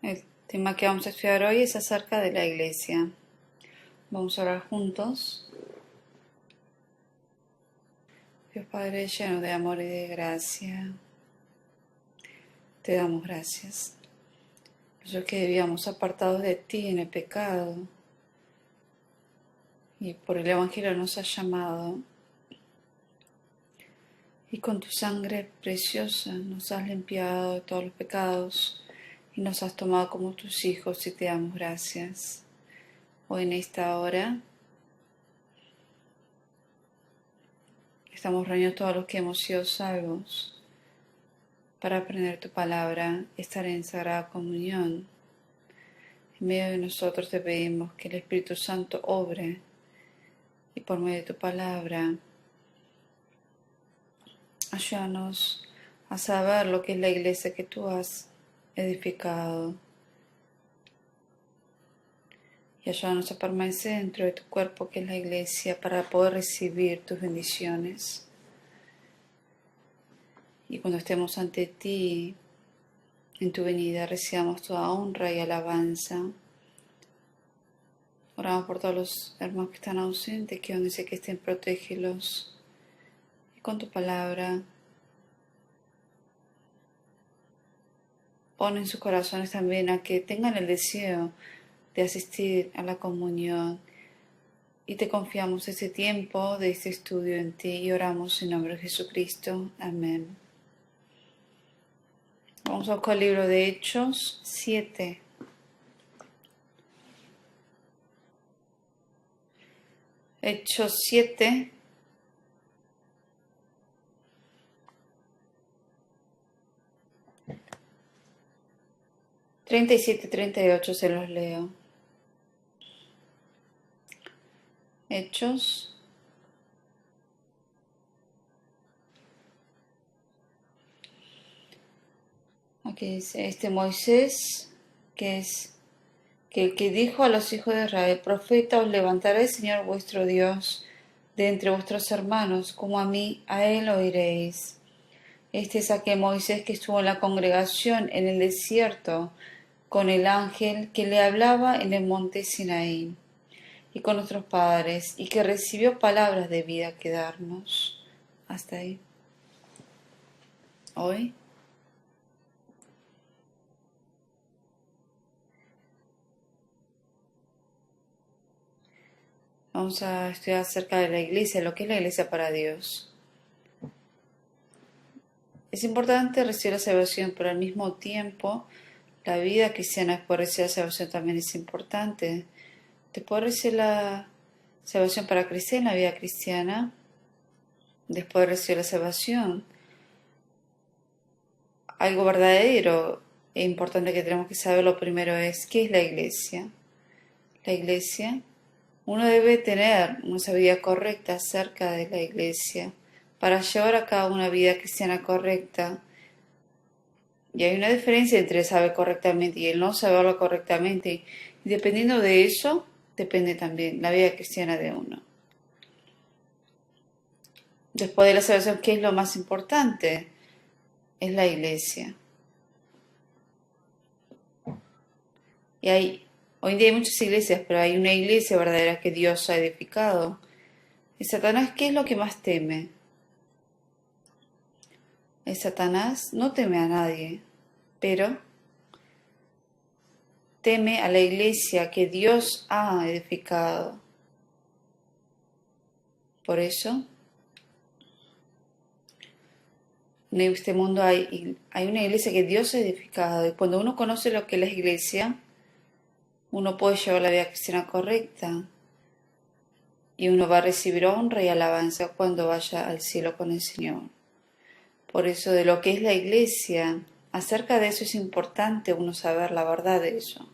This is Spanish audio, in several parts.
El tema que vamos a estudiar hoy es acerca de la iglesia. Vamos a orar juntos. Dios Padre lleno de amor y de gracia, te damos gracias. Nosotros que vivíamos apartados de ti en el pecado y por el Evangelio nos has llamado y con tu sangre preciosa nos has limpiado de todos los pecados y nos has tomado como tus hijos y te damos gracias. Hoy en esta hora estamos reunidos todos los que hemos sido salvos para aprender tu palabra, estar en sagrada comunión. En medio de nosotros te pedimos que el Espíritu Santo obre y por medio de tu palabra ayúdanos a saber lo que es la iglesia que tú has edificado y ayúdanos a permanecer dentro de tu cuerpo que es la iglesia para poder recibir tus bendiciones. Y cuando estemos ante ti, en tu venida, recibamos toda honra y alabanza. Oramos por todos los hermanos que están ausentes, que donde sea que estén, protégelos. Y con tu palabra, pon en sus corazones también a que tengan el deseo de asistir a la comunión. Y te confiamos este tiempo de este estudio en ti y oramos en nombre de Jesucristo. Amén. Vamos a buscar el libro de Hechos 7. Hechos 7. – 37 y 38 se los leo. Hechos. Aquí dice, Moisés, que el que dijo a los hijos de Israel, profeta os levantará el Señor vuestro Dios de entre vuestros hermanos, como a mí, a él oiréis. Este es aquel Moisés que estuvo en la congregación en el desierto con el ángel que le hablaba en el monte Sinaí y con nuestros padres y que recibió palabras de vida que darnos. Hasta ahí. Hoy vamos a estudiar acerca de la iglesia, lo que es la iglesia para Dios. Es importante recibir la salvación, pero al mismo tiempo la vida cristiana después de recibir la salvación también es importante. Después de recibir la salvación para crecer en la vida cristiana, después de recibir la salvación, algo verdadero e importante que tenemos que saber lo primero es, ¿qué es la iglesia? La iglesia, uno debe tener una sabiduría correcta acerca de la iglesia para llevar a cabo una vida cristiana correcta. Y hay una diferencia entre saber correctamente y el no saberlo correctamente. Y dependiendo de eso, depende también la vida cristiana de uno. Después de la salvación, ¿qué es lo más importante? Es la iglesia. Y hoy en día hay muchas iglesias, pero hay una iglesia verdadera que Dios ha edificado. ¿Y Satanás qué es lo que más teme? Satanás no teme a nadie, pero teme a la iglesia que Dios ha edificado. Por eso, en este mundo hay una iglesia que Dios ha edificado. Y cuando uno conoce lo que es la iglesia, uno puede llevar la vida cristiana correcta. Y uno va a recibir honra y alabanza cuando vaya al cielo con el Señor. Por eso de lo que es la iglesia, acerca de eso es importante uno saber la verdad de eso.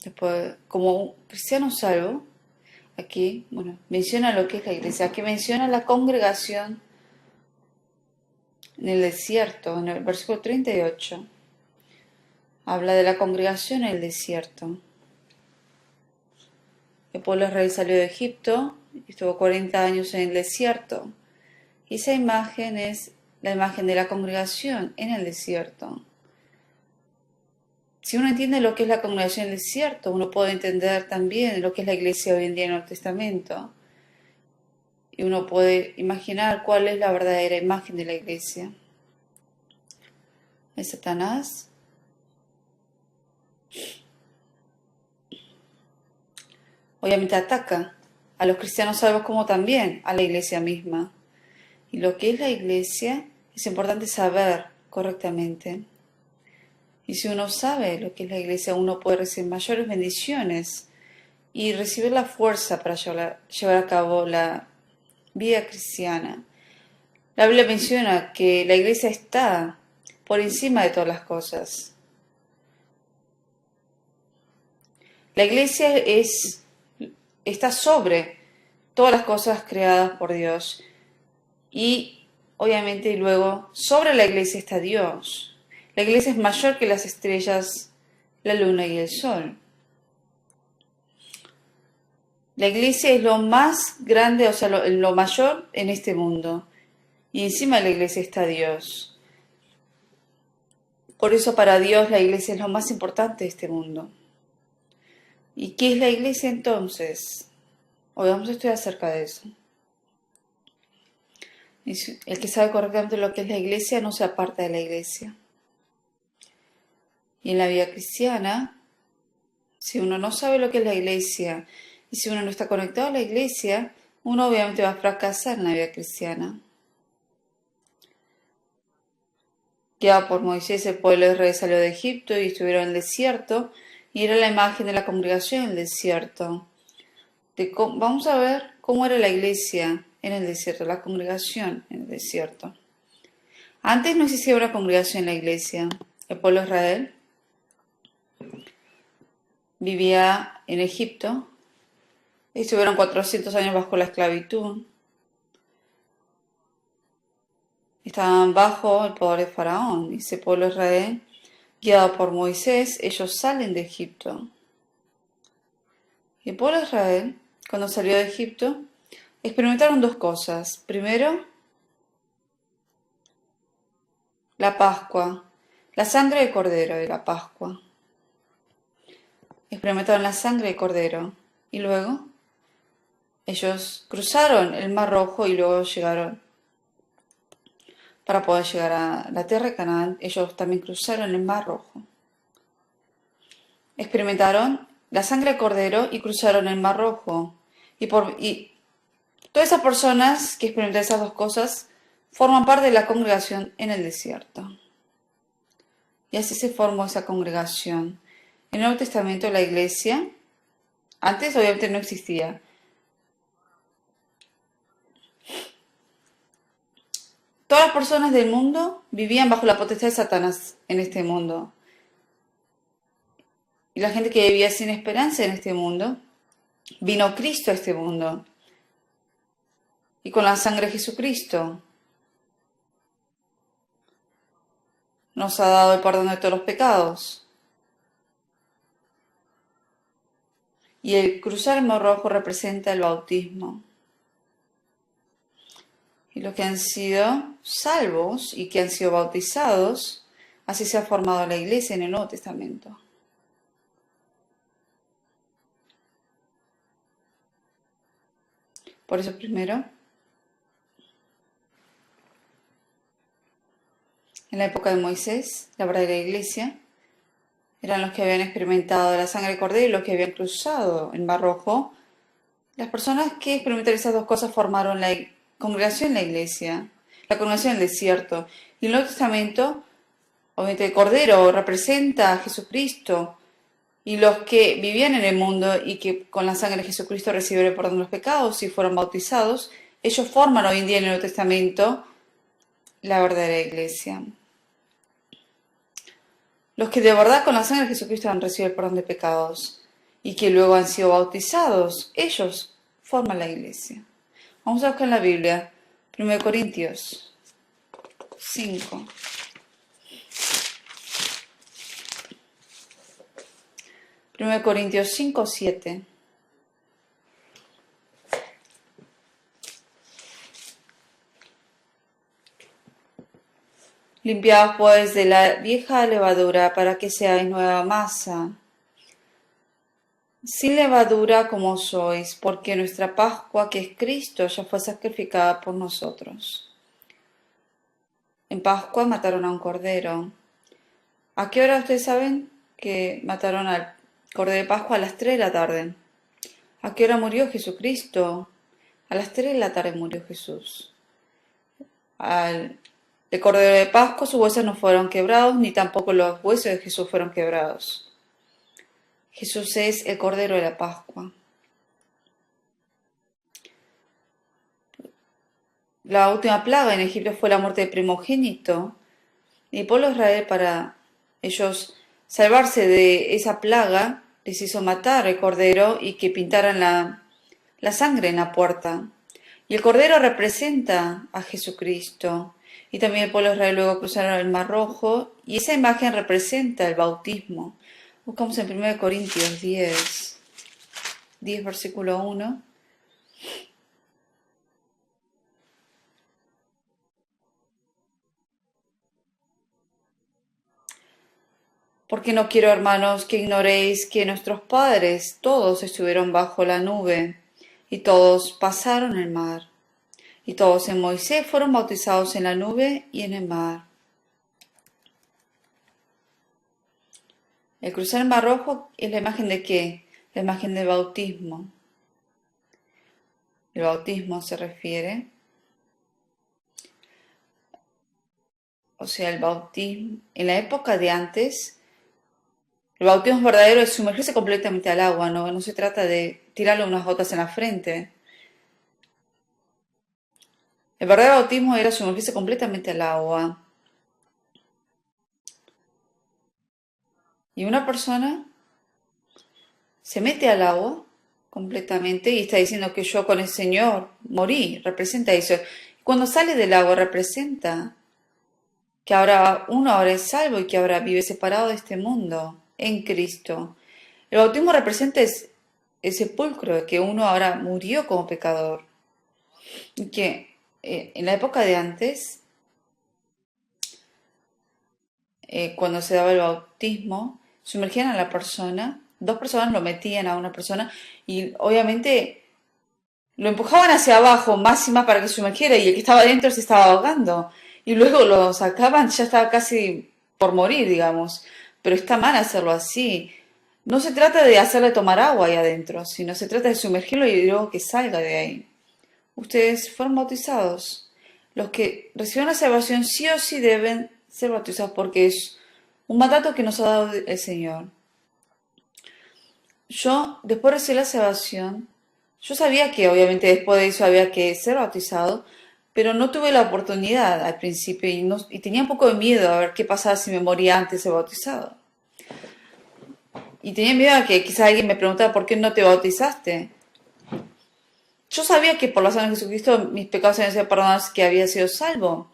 Después, como un cristiano salvo, aquí, menciona lo que es la iglesia. Aquí menciona la congregación en el desierto, en el versículo 38. Habla de la congregación en el desierto. El pueblo de Israel salió de Egipto y estuvo 40 años en el desierto. Y esa imagen es la imagen de la congregación en el desierto. Si uno entiende lo que es la congregación del desierto, uno puede entender también lo que es la iglesia hoy en día en el Nuevo Testamento. Y uno puede imaginar cuál es la verdadera imagen de la iglesia. Es Satanás. Obviamente ataca a los cristianos salvos como también a la iglesia misma. Y lo que es la iglesia es importante saber correctamente. Y si uno sabe lo que es la iglesia, uno puede recibir mayores bendiciones y recibir la fuerza para llevar a cabo la vida cristiana. La Biblia menciona que la iglesia está por encima de todas las cosas. La iglesia está sobre todas las cosas creadas por Dios. Y obviamente luego sobre la iglesia está Dios. La iglesia es mayor que las estrellas, la luna y el sol. La iglesia es lo más grande, o sea, lo mayor en este mundo. Y encima de la iglesia está Dios. Por eso para Dios la iglesia es lo más importante de este mundo. ¿Y qué es la iglesia entonces? Hoy vamos a estudiar acerca de eso. El que sabe correctamente lo que es la iglesia no se aparta de la iglesia. Y en la vida cristiana, si uno no sabe lo que es la iglesia y si uno no está conectado a la iglesia, uno obviamente va a fracasar en la vida cristiana. Ya por Moisés el pueblo de Israel salió de Egipto y estuvieron en el desierto y era la imagen de la congregación en el desierto. Vamos a ver cómo era la iglesia en el desierto, la congregación en el desierto. Antes no existía una congregación en la iglesia. El pueblo de Israel vivía en Egipto. Estuvieron 400 años bajo la esclavitud. Estaban bajo el poder de Faraón. Y ese pueblo de Israel, guiado por Moisés, ellos salen de Egipto. Y el pueblo de Israel, cuando salió de Egipto, experimentaron dos cosas. Primero, la Pascua, la sangre de cordero de la Pascua. Experimentaron la sangre de cordero. Y luego, ellos cruzaron el Mar Rojo y luego llegaron. Para poder llegar a la tierra de Canaán, ellos también cruzaron el Mar Rojo. Experimentaron la sangre de cordero y cruzaron el Mar Rojo. Y todas esas personas que experimentaron esas dos cosas forman parte de la congregación en el desierto. Y así se formó esa congregación. En el Nuevo Testamento la iglesia, antes obviamente no existía. Todas las personas del mundo vivían bajo la potestad de Satanás en este mundo. Y la gente que vivía sin esperanza en este mundo, vino Cristo a este mundo. Y con la sangre de Jesucristo nos ha dado el perdón de todos los pecados. Y el cruzar el Mar Rojo representa el bautismo. Y los que han sido salvos y que han sido bautizados, así se ha formado la iglesia en el Nuevo Testamento. Por eso primero, en la época de Moisés, la verdadera iglesia, eran los que habían experimentado la sangre de cordero y los que habían cruzado el Mar Rojo. Las personas que experimentaron esas dos cosas formaron la congregación en la iglesia, la congregación en el desierto. Y en el Nuevo Testamento, obviamente el Cordero representa a Jesucristo, y los que vivían en el mundo y que con la sangre de Jesucristo recibieron el perdón de los pecados y fueron bautizados, ellos forman hoy en día en el Nuevo Testamento la verdadera iglesia. Los que de verdad con la sangre de Jesucristo han recibido el perdón de pecados y que luego han sido bautizados, ellos forman la iglesia. Vamos a buscar en la Biblia, 1 Corintios 5. 1 Corintios 5, 7. Limpiaos pues de la vieja levadura para que seáis nueva masa, sin levadura como sois, porque nuestra Pascua, que es Cristo, ya fue sacrificada por nosotros. En Pascua mataron a un cordero. ¿A qué hora ustedes saben que mataron al cordero de Pascua? A las 3 de la tarde. ¿A qué hora murió Jesucristo? A las 3 de la tarde murió Jesús. El cordero de Pascua, sus huesos no fueron quebrados, ni tampoco los huesos de Jesús fueron quebrados. Jesús es el cordero de la Pascua. La última plaga en Egipto fue la muerte del primogénito. Y el pueblo de Israel, para ellos salvarse de esa plaga, les hizo matar el cordero y que pintaran la sangre en la puerta. Y el cordero representa a Jesucristo. Y también el pueblo de Israel luego cruzaron el Mar Rojo. Y esa imagen representa el bautismo. Buscamos en 1 Corintios 10 versículo 1. Porque no quiero, hermanos, que ignoréis que nuestros padres todos estuvieron bajo la nube, y todos pasaron el mar, y todos en Moisés fueron bautizados en la nube y en el mar. El cruzar el Mar Rojo es la imagen de ¿qué? La imagen del bautismo. El bautismo se refiere, o sea, el bautismo, en la época de antes, el bautismo verdadero es sumergirse completamente al agua, no se trata de tirarle unas gotas en la frente. El verdadero bautismo era sumergirse completamente al agua. Y una persona se mete al agua completamente y está diciendo que yo con el Señor morí, representa eso. Cuando sale del agua representa que ahora uno ahora es salvo y que ahora vive separado de este mundo en Cristo. El bautismo representa el sepulcro, que uno ahora murió como pecador. Y que en la época de antes, cuando se daba el bautismo, sumergían a la persona, dos personas lo metían a una persona y obviamente lo empujaban hacia abajo más y más para que sumergiera y el que estaba dentro se estaba ahogando. Y luego lo sacaban, ya estaba casi por morir, digamos. Pero está mal hacerlo así. No se trata de hacerle tomar agua ahí adentro, sino se trata de sumergirlo y luego que salga de ahí. Ustedes fueron bautizados. Los que reciben la salvación sí o sí deben ser bautizados porque es un mandato que nos ha dado el Señor. Yo, después de recibir la salvación, yo sabía que obviamente después de eso había que ser bautizado, pero no tuve la oportunidad al principio y tenía un poco de miedo a ver qué pasaba si me moría antes de ser bautizado. Y tenía miedo a que quizás alguien me preguntara por qué no te bautizaste. Yo sabía que por la sangre de Jesucristo mis pecados habían sido perdonados, que había sido salvo.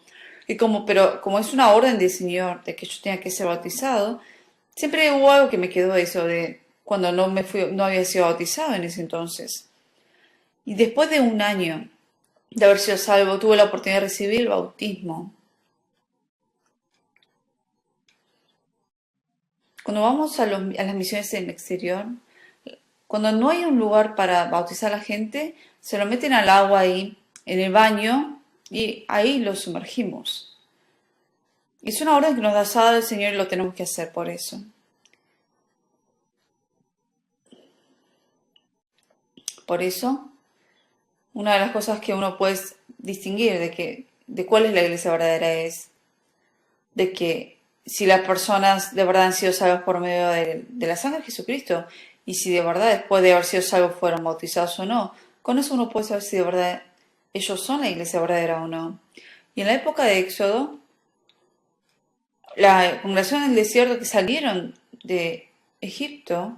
Pero como es una orden del Señor de que yo tenía que ser bautizado, siempre hubo algo que me quedó eso de cuando no había sido bautizado en ese entonces. Y después de un año de haber sido salvo, tuve la oportunidad de recibir el bautismo. Cuando vamos a las misiones en el exterior, cuando no hay un lugar para bautizar a la gente, se lo meten al agua ahí, en el baño, y ahí lo sumergimos. Y es una orden que nos da dado el Señor y lo tenemos que hacer por eso. Por eso, una de las cosas que uno puede distinguir de cuál es la iglesia verdadera es de que si las personas de verdad han sido salvas por medio de la sangre de Jesucristo y si de verdad después de haber sido salvos fueron bautizados o no, con eso uno puede saber si de verdad ellos son la iglesia verdadera o no. Y en la época de Éxodo, la congregación en el desierto que salieron de Egipto,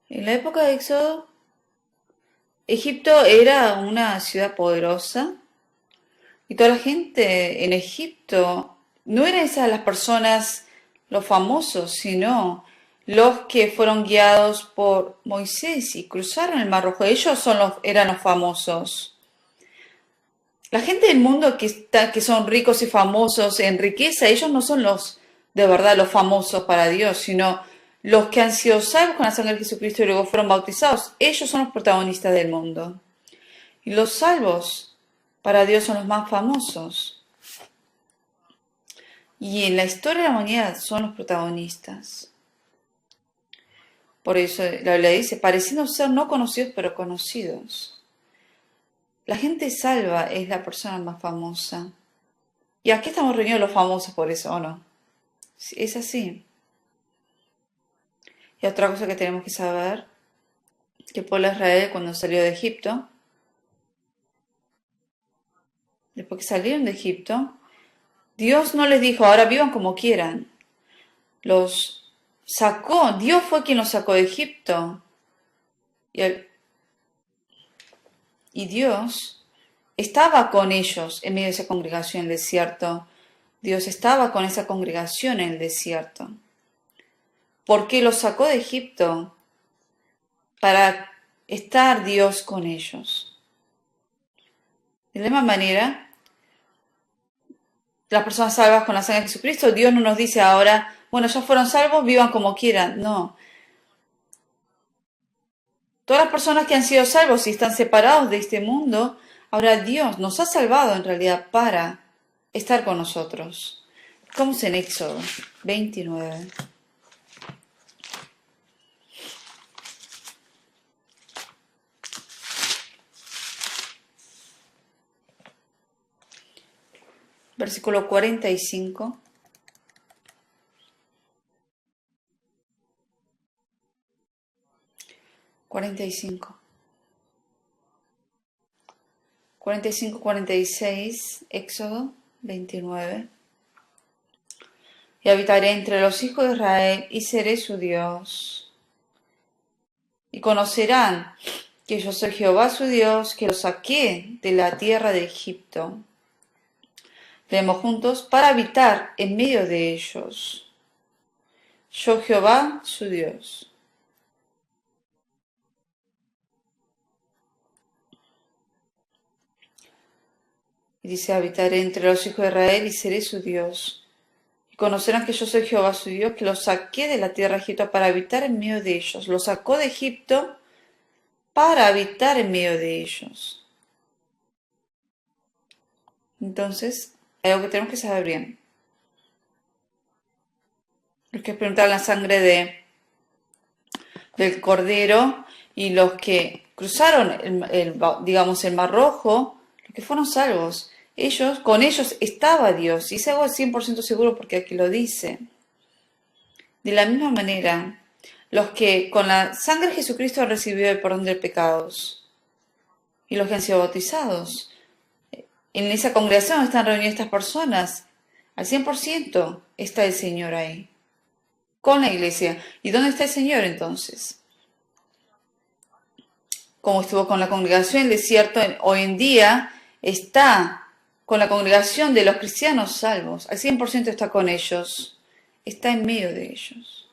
en la época de Éxodo, Egipto era una ciudad poderosa y toda la gente en Egipto no eran esas las personas, los famosos, sino los que fueron guiados por Moisés y cruzaron el Mar Rojo. Ellos eran los famosos. La gente del mundo que son ricos y famosos en riqueza, ellos no son de verdad los famosos para Dios, sino los que han sido salvos con la sangre de Jesucristo y luego fueron bautizados. Ellos son los protagonistas del mundo. Y los salvos para Dios son los más famosos. Y en la historia de la humanidad son los protagonistas. Por eso la Biblia dice, pareciendo ser no conocidos, pero conocidos. La gente salva es la persona más famosa. Y aquí estamos reunidos los famosos por eso, ¿o no? Es así. Y otra cosa que tenemos que saber, que el pueblo de Israel cuando salió de Egipto, después que salieron de Egipto, Dios no les dijo, ahora vivan como quieran. Los sacó, Dios fue quien los sacó de Egipto. Y Dios estaba con ellos en medio de esa congregación en el desierto. Dios estaba con esa congregación en el desierto. ¿Por qué los sacó de Egipto? Para estar Dios con ellos. De la misma manera, las personas salvas con la sangre de Jesucristo, Dios no nos dice ahora, bueno, ya fueron salvos, vivan como quieran. No. Todas las personas que han sido salvos y están separados de este mundo, ahora Dios nos ha salvado en realidad para estar con nosotros. Estamos en Éxodo 29. Versículo 45. 45. 45, 46, Éxodo 29. Y habitaré entre los hijos de Israel y seré su Dios. Y conocerán que yo soy Jehová su Dios, que los saqué de la tierra de Egipto. Leemos juntos, para habitar en medio de ellos. Yo Jehová su Dios. Y dice, habitaré entre los hijos de Israel y seré su Dios. Y conocerán que yo soy Jehová su Dios, que los saqué de la tierra de Egipto para habitar en medio de ellos. Los sacó de Egipto para habitar en medio de ellos. Entonces, hay algo que tenemos que saber bien. Los que experimentaron la sangre del Cordero y los que cruzaron digamos, el Mar Rojo, los que fueron salvos, con ellos estaba Dios. Y es algo 100% seguro porque aquí lo dice. De la misma manera, los que con la sangre de Jesucristo han recibido el perdón de pecados y los que han sido bautizados, en esa congregación están reunidas estas personas, al 100% está el Señor ahí, con la iglesia. ¿Y dónde está el Señor entonces? Como estuvo con la congregación en el desierto, hoy en día está con la congregación de los cristianos salvos, al 100% está con ellos, está en medio de ellos.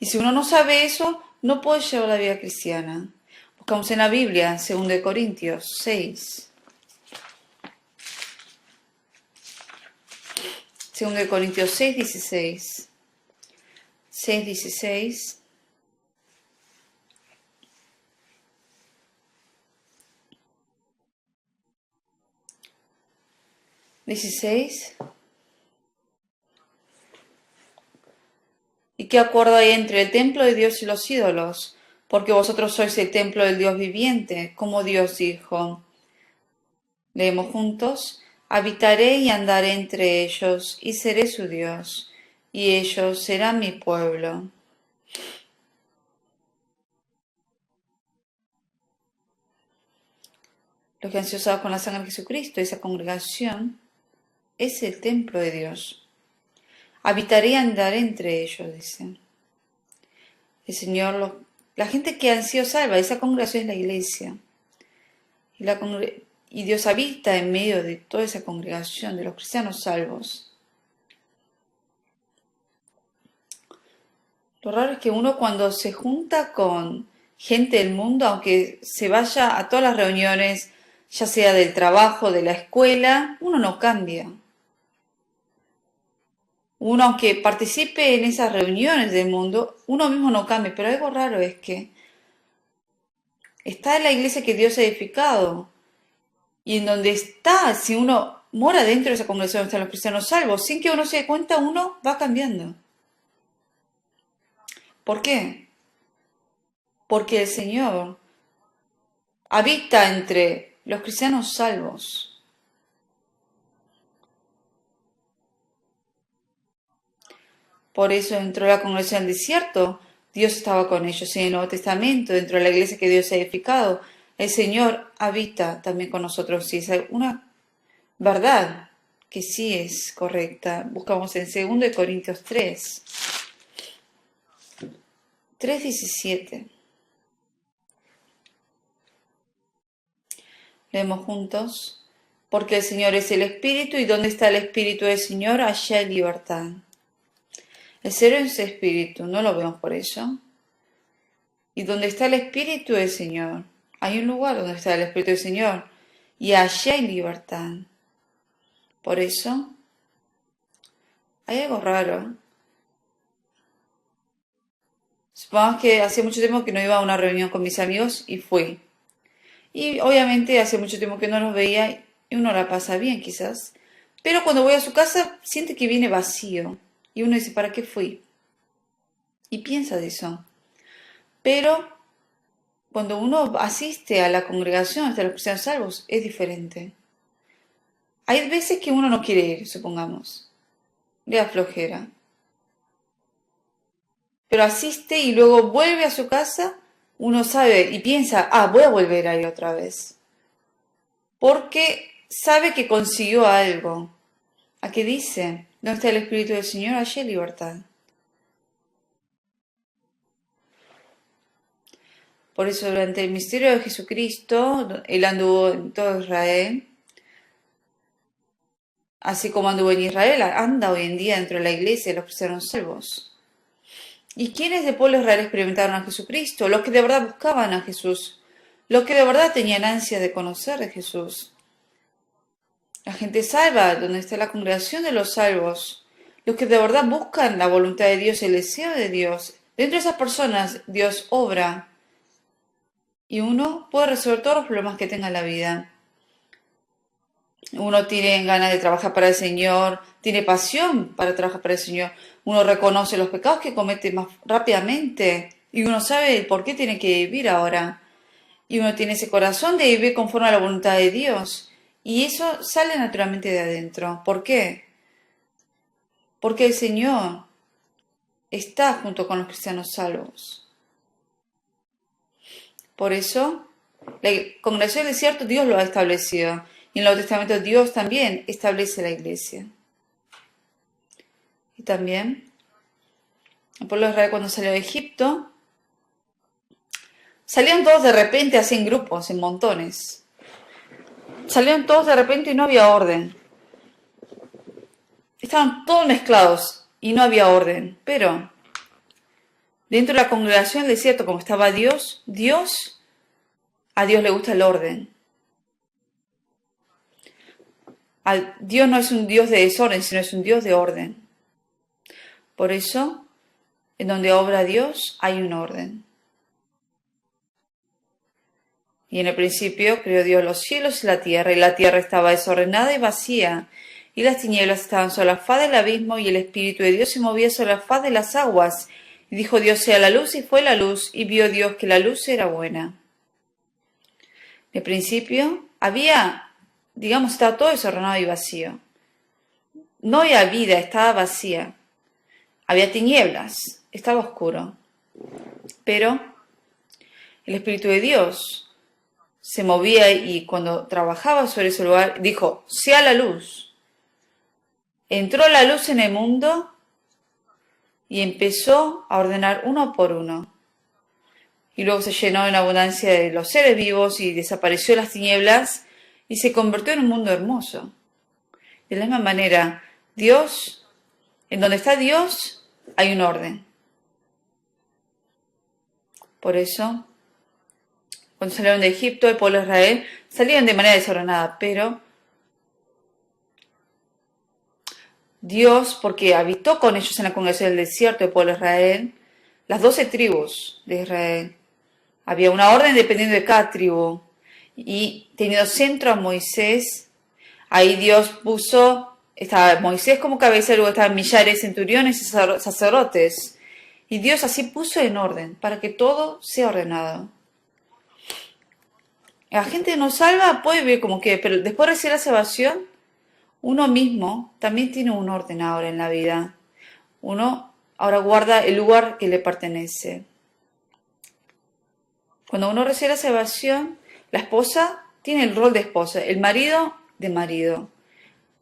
Y si uno no sabe eso, no puede llevar la vida cristiana. Buscamos en la Biblia, 2 Corintios 6. 2 Corintios 6, 16. 6, 16. ¿Y qué acuerdo hay entre el templo de Dios y los ídolos? Porque vosotros sois el templo del Dios viviente, como Dios dijo. Leemos juntos. Habitaré y andaré entre ellos, y seré su Dios, y ellos serán mi pueblo. Los que han sido usados con la sangre de Jesucristo, esa congregación, es el templo de Dios. Habitaré y andaré entre ellos, dice. El Señor, la gente que han sido salva, esa congregación es la iglesia. Y Dios habita en medio de toda esa congregación, de los cristianos salvos. Lo raro es que uno cuando se junta con gente del mundo, aunque se vaya a todas las reuniones, ya sea del trabajo, de la escuela, uno no cambia. Uno, aunque participe en esas reuniones del mundo, uno mismo no cambia. Pero algo raro es que está en la iglesia que Dios ha edificado. Y en donde está, si uno mora dentro de esa congregación donde están los cristianos salvos, sin que uno se dé cuenta, uno va cambiando. ¿Por qué? Porque el Señor habita entre los cristianos salvos. Por eso dentro de la congregación del desierto, Dios estaba con ellos. En el Nuevo Testamento, dentro de la iglesia que Dios ha edificado, el Señor habita también con nosotros. Y es una verdad que sí es correcta. Buscamos en 2 Corintios 3:17. Leemos juntos. Porque el Señor es el Espíritu, y donde está el Espíritu del Señor, allá hay libertad. El Señor es Espíritu, no lo vemos por eso. Y donde está el Espíritu del Señor, hay un lugar donde está el Espíritu del Señor, y allá hay libertad. Por eso, hay algo raro. Supongamos que hacía mucho tiempo que no iba a una reunión con mis amigos y fui. Y obviamente hace mucho tiempo que no los veía y uno la pasa bien quizás. Pero cuando voy a su casa siente que viene vacío. Y uno dice, ¿para qué fui? Y piensa de eso. Pero cuando uno asiste a la congregación de los cristianos salvos es diferente. Hay veces que uno no quiere ir, supongamos. Le da flojera. Pero asiste y luego vuelve a su casa, uno sabe y piensa, voy a volver ahí otra vez. Porque sabe que consiguió algo. ¿A qué dice? ¿Dónde está el Espíritu del Señor? Allí hay libertad. Por eso durante el misterio de Jesucristo, Él anduvo en todo Israel. Así como anduvo en Israel, anda hoy en día dentro de la iglesia de los cristianos salvos. ¿Y quiénes de pueblo de Israel experimentaron a Jesucristo? Los que de verdad buscaban a Jesús. Los que de verdad tenían ansia de conocer de Jesús. La gente salva, donde está la congregación de los salvos. Los que de verdad buscan la voluntad de Dios, el deseo de Dios. Dentro de esas personas, Dios obra. Y uno puede resolver todos los problemas que tenga en la vida. Uno tiene ganas de trabajar para el Señor, tiene pasión para trabajar para el Señor. Uno reconoce los pecados que comete más rápidamente y uno sabe el por qué tiene que vivir ahora. Y uno tiene ese corazón de vivir conforme a la voluntad de Dios. Y eso sale naturalmente de adentro. ¿Por qué? Porque el Señor está junto con los cristianos salvos. Por eso, la congregación del desierto Dios lo ha establecido. Y en el Nuevo Testamento Dios también establece la iglesia. Y también, el pueblo de Israel cuando salió de Egipto, salieron todos de repente, así en grupos, en montones. Salieron todos de repente y no había orden. Estaban todos mezclados y no había orden. Pero, dentro de la congregación del desierto, como estaba Dios, a Dios le gusta el orden. Dios no es un Dios de desorden, sino es un Dios de orden. Por eso, en donde obra Dios, hay un orden. Y en el principio creó Dios los cielos y la tierra estaba desordenada y vacía, y las tinieblas estaban sobre la faz del abismo, y el Espíritu de Dios se movía sobre la faz de las aguas. Y dijo Dios, sea la luz, y fue la luz, y vio Dios que la luz era buena. En el principio estaba todo desordenado y vacío. No había vida, estaba vacía. Había tinieblas, estaba oscuro. Pero el Espíritu de Dios se movía y cuando trabajaba sobre ese lugar, dijo, sea la luz. Entró la luz en el mundo y empezó a ordenar uno por uno. Y luego se llenó en abundancia de los seres vivos y desapareció las tinieblas y se convirtió en un mundo hermoso. De la misma manera, Dios, en donde está Dios, hay un orden. Por eso, cuando salieron de Egipto, el pueblo de Israel salieron de manera desordenada, pero Dios, porque habitó con ellos en la congregación del desierto, el pueblo de Israel, las 12 tribus de Israel, había una orden dependiendo de cada tribu, y teniendo centro a Moisés, ahí Dios puso, estaba Moisés como cabeza, luego estaban millares, centuriones y sacerdotes, y Dios así puso en orden, para que todo sea ordenado. La gente no salva, puede vivir como quiere, pero después de recibir la salvación, uno mismo también tiene un orden ahora en la vida. Uno ahora guarda el lugar que le pertenece. Cuando uno recibe la salvación, la esposa tiene el rol de esposa, el marido de marido.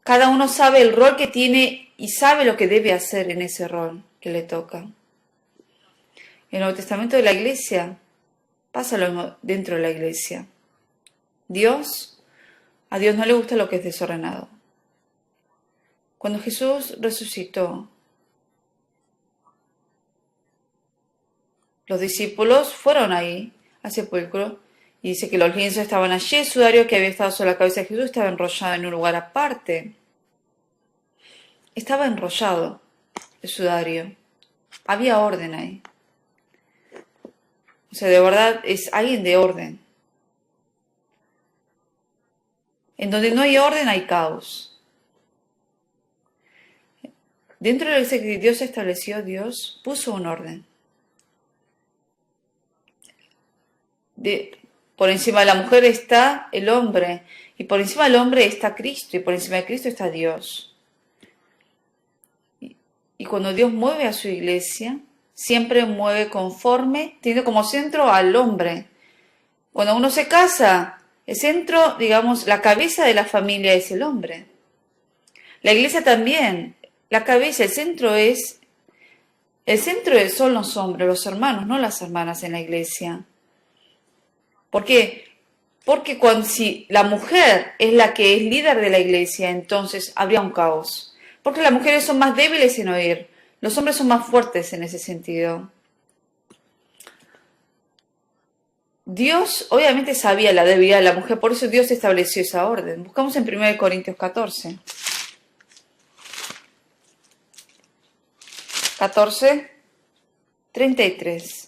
Cada uno sabe el rol que tiene y sabe lo que debe hacer en ese rol que le toca. En el Nuevo Testamento de la Iglesia pasa lo mismo dentro de la Iglesia. A Dios no le gusta lo que es desordenado. Cuando Jesús resucitó, los discípulos fueron ahí al sepulcro y dice que los lienzos estaban allí, el sudario que había estado sobre la cabeza de Jesús estaba enrollado en un lugar aparte. Estaba enrollado el sudario. Había orden ahí. O sea, de verdad es alguien de orden. En donde no hay orden hay caos. Dentro de lo que Dios estableció, Dios puso un orden. Por encima de la mujer está el hombre, y por encima del hombre está Cristo, y por encima de Cristo está Dios. Y cuando Dios mueve a su iglesia, siempre mueve conforme, tiene como centro al hombre. Cuando uno se casa, el centro, digamos, la cabeza de la familia es el hombre. La iglesia también, la cabeza, el centro son los hombres, los hermanos, no las hermanas en la iglesia. ¿Por qué? Porque si la mujer es la que es líder de la iglesia, entonces habría un caos. Porque las mujeres son más débiles en oír, los hombres son más fuertes en ese sentido. Dios obviamente sabía la debilidad de la mujer, por eso Dios estableció esa orden. Buscamos en 1 Corintios 14. 14, 33.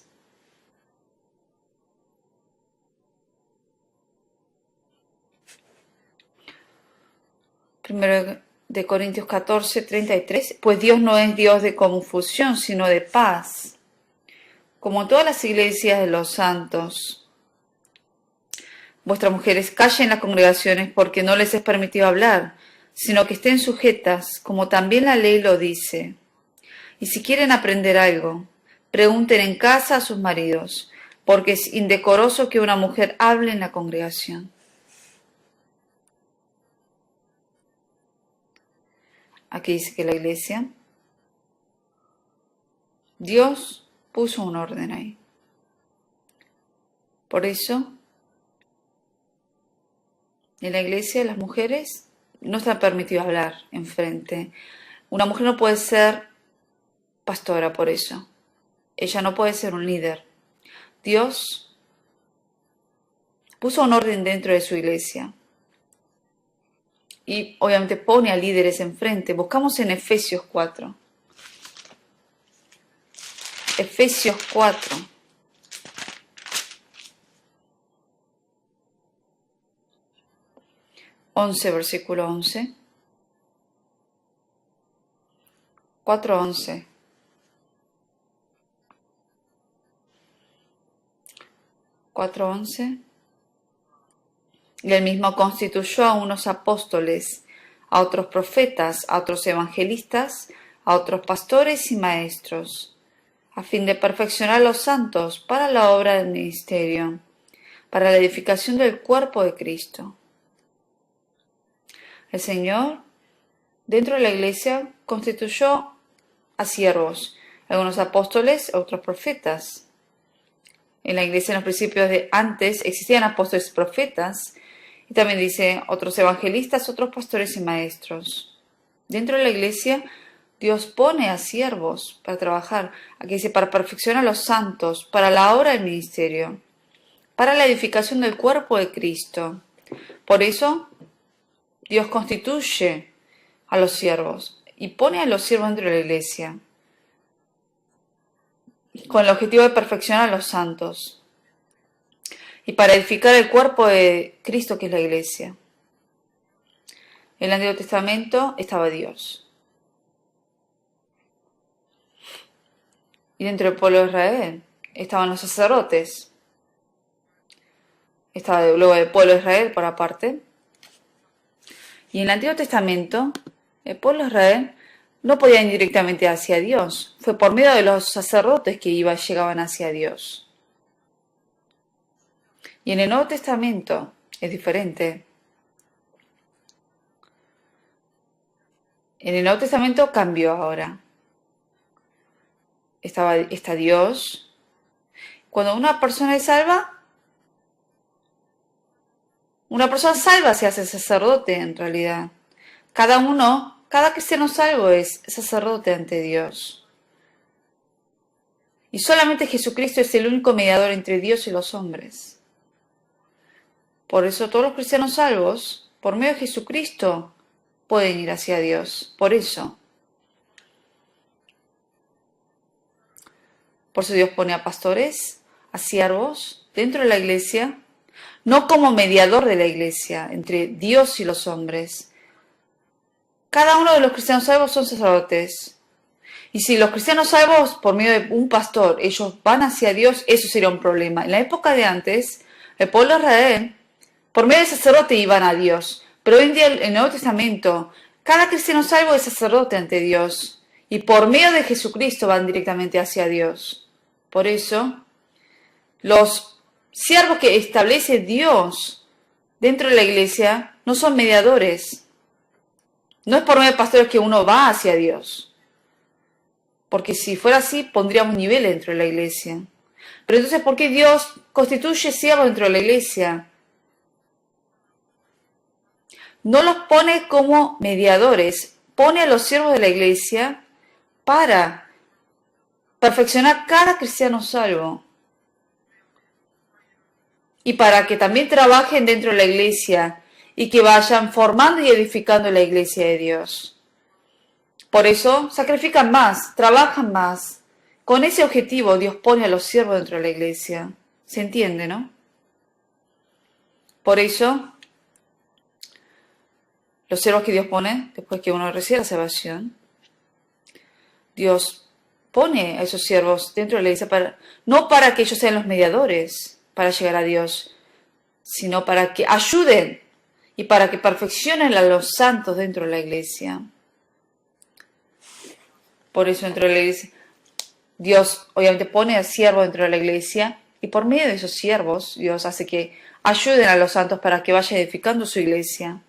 Primero de Corintios 14, 33. Pues Dios no es Dios de confusión, sino de paz. Como todas las iglesias de los santos. Vuestras mujeres callen en las congregaciones porque no les es permitido hablar, sino que estén sujetas, como también la ley lo dice. Y si quieren aprender algo, pregunten en casa a sus maridos, porque es indecoroso que una mujer hable en la congregación. Aquí dice que la iglesia, Dios puso un orden ahí. Por eso, en la iglesia las mujeres no están permitidas hablar enfrente. Una mujer no puede ser pastora por eso. Ella no puede ser un líder. Dios puso un orden dentro de su iglesia. Y obviamente pone a líderes enfrente. Buscamos en Efesios 4. Efesios 4. Versículo 11. 4:11. 4:11. Y él mismo constituyó a unos apóstoles, a otros profetas, a otros evangelistas, a otros pastores y maestros, a fin de perfeccionar a los santos para la obra del ministerio, para la edificación del cuerpo de Cristo. El Señor, dentro de la iglesia, constituyó a siervos, algunos apóstoles, otros profetas. En la iglesia, en los principios de antes, existían apóstoles y profetas, y también dice otros evangelistas, otros pastores y maestros. Dentro de la iglesia, Dios pone a siervos para trabajar, aquí dice, para perfeccionar a los santos, para la obra del ministerio, para la edificación del cuerpo de Cristo. Por eso, Dios constituye a los siervos y pone a los siervos dentro de la iglesia, con el objetivo de perfeccionar a los santos y para edificar el cuerpo de Cristo, que es la iglesia. En el Antiguo Testamento estaba Dios. Y dentro del pueblo de Israel estaban los sacerdotes. Estaba luego el pueblo de Israel por aparte. Y en el Antiguo Testamento, el pueblo de Israel no podía ir directamente hacia Dios. Fue por medio de los sacerdotes que llegaban hacia Dios. Y en el Nuevo Testamento es diferente. En el Nuevo Testamento cambió ahora. Está Dios. Cuando una persona es salva, una persona salva se hace sacerdote en realidad. Cada cristiano salvo es sacerdote ante Dios. Y solamente Jesucristo es el único mediador entre Dios y los hombres. Por eso todos los cristianos salvos, por medio de Jesucristo, pueden ir hacia Dios. Por eso. Por eso Dios pone a pastores, a siervos, dentro de la iglesia, no como mediador de la iglesia, entre Dios y los hombres. Cada uno de los cristianos salvos son sacerdotes. Y si los cristianos salvos, por medio de un pastor, ellos van hacia Dios, eso sería un problema. En la época de antes, el pueblo de Israel, por medio del sacerdote iban a Dios. Pero hoy en día, en el Nuevo Testamento, cada cristiano salvo es sacerdote ante Dios. Y por medio de Jesucristo van directamente hacia Dios. Por eso, los siervos que establece Dios dentro de la iglesia no son mediadores. No es por medio de pastores que uno va hacia Dios. Porque si fuera así, pondríamos nivel dentro de la iglesia. Pero entonces, ¿por qué Dios constituye siervos dentro de la iglesia? No los pone como mediadores, pone a los siervos de la iglesia para perfeccionar cada cristiano salvo. Y para que también trabajen dentro de la iglesia y que vayan formando y edificando la iglesia de Dios. Por eso sacrifican más, trabajan más. Con ese objetivo Dios pone a los siervos dentro de la iglesia. ¿Se entiende, no? Por eso, los siervos que Dios pone, después que uno recibe la salvación, Dios pone a esos siervos dentro de la iglesia, no para que ellos sean los mediadores para llegar a Dios, sino para que ayuden y para que perfeccionen a los santos dentro de la iglesia. Por eso dentro de la iglesia, Dios obviamente pone a siervos dentro de la iglesia y por medio de esos siervos Dios hace que ayuden a los santos para que vayan edificando su iglesia.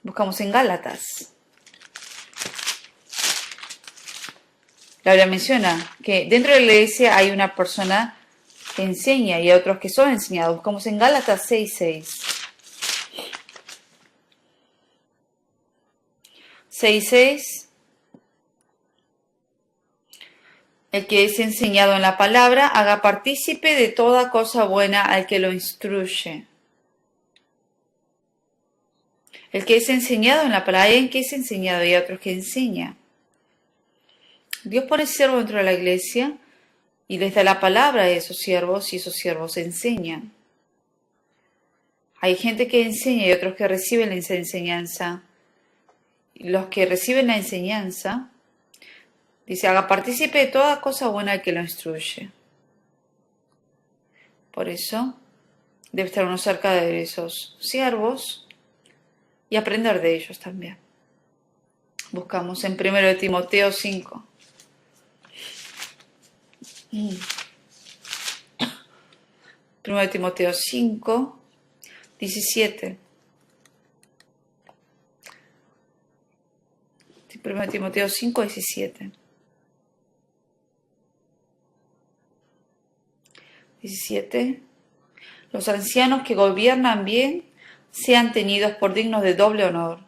Buscamos en Gálatas. La Biblia menciona que dentro de la iglesia hay una persona que enseña y hay otros que son enseñados. Buscamos en Gálatas 6:6. 6:6. El que es enseñado en la palabra, haga partícipe de toda cosa buena al que lo instruye. El que es enseñado en la palabra, hay en que es enseñado y hay otros que enseña. Dios pone siervos dentro de la iglesia y les da la palabra a esos siervos y esos siervos enseñan. Hay gente que enseña y otros que reciben esa enseñanza. Los que reciben la enseñanza, dice, haga partícipe de toda cosa buena al que lo instruye. Por eso, debe estar uno cerca de esos siervos y aprender de ellos también. Buscamos en 1 Timoteo 5. 1 Timoteo 5, 17. 1 Timoteo 5, 17. 17. Los ancianos que gobiernan bien sean tenidos por dignos de doble honor,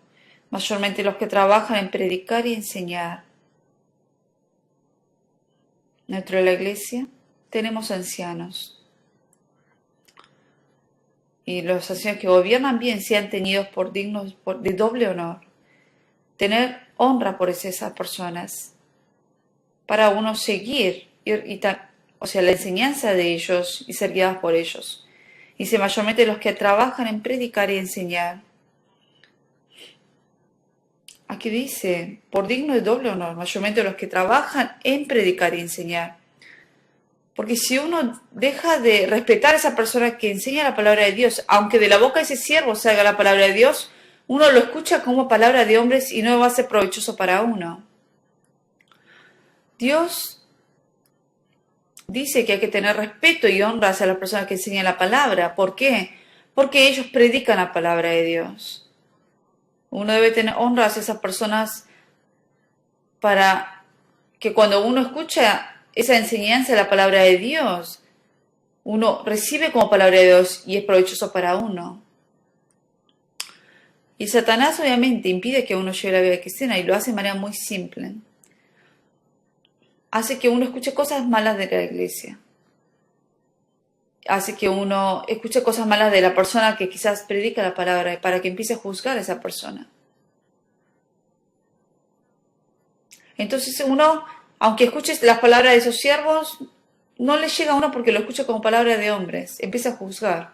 mayormente los que trabajan en predicar y enseñar. Dentro de la iglesia tenemos ancianos. Y los ancianos que gobiernan bien sean tenidos por dignos de doble honor. Tener honra por esas personas. Para uno seguir, o sea, la enseñanza de ellos y ser guiados por ellos. Dice mayormente los que trabajan en predicar y enseñar. Aquí dice, por digno de doble honor, mayormente los que trabajan en predicar y enseñar. Porque si uno deja de respetar a esa persona que enseña la palabra de Dios, aunque de la boca de ese siervo salga la palabra de Dios, uno lo escucha como palabra de hombres y no va a ser provechoso para uno. Dios dice que hay que tener respeto y honra hacia las personas que enseñan la palabra. ¿Por qué? Porque ellos predican la palabra de Dios. Uno debe tener honra hacia esas personas para que cuando uno escucha esa enseñanza de la palabra de Dios, uno recibe como palabra de Dios y es provechoso para uno. Y Satanás obviamente impide que uno lleve la vida cristiana y lo hace de manera muy simple. Hace que uno escuche cosas malas de la iglesia. Hace que uno escuche cosas malas de la persona que quizás predica la palabra para que empiece a juzgar a esa persona. Entonces uno, aunque escuche las palabras de esos siervos, no le llega a uno porque lo escucha como palabra de hombres. Empieza a juzgar.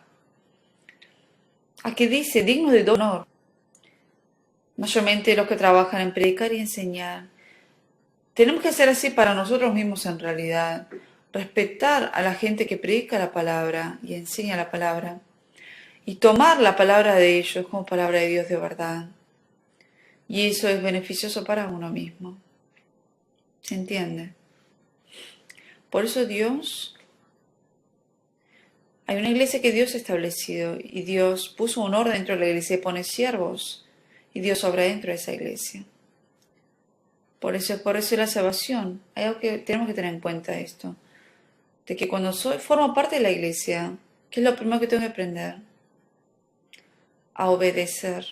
Aquí dice, digno de doble honor. Mayormente los que trabajan en predicar y enseñar. Tenemos que hacer así para nosotros mismos en realidad. Respetar a la gente que predica la palabra y enseña la palabra. Y tomar la palabra de ellos como palabra de Dios de verdad. Y eso es beneficioso para uno mismo. ¿Se entiende? Por eso hay una iglesia que Dios ha establecido y Dios puso un orden dentro de la iglesia y pone siervos y Dios obra dentro de esa iglesia. Por eso la salvación. Hay algo que tenemos que tener en cuenta esto. De que cuando formo parte de la iglesia, ¿qué es lo primero que tengo que aprender? A obedecer.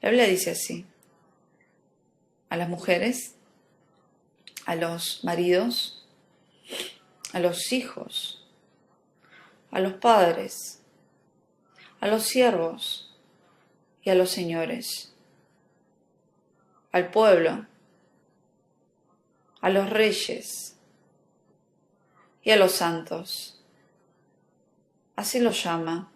La Biblia dice así. A las mujeres, a los maridos, a los hijos, a los padres, a los siervos y a los señores, al pueblo, a los reyes y a los santos. Así los llama.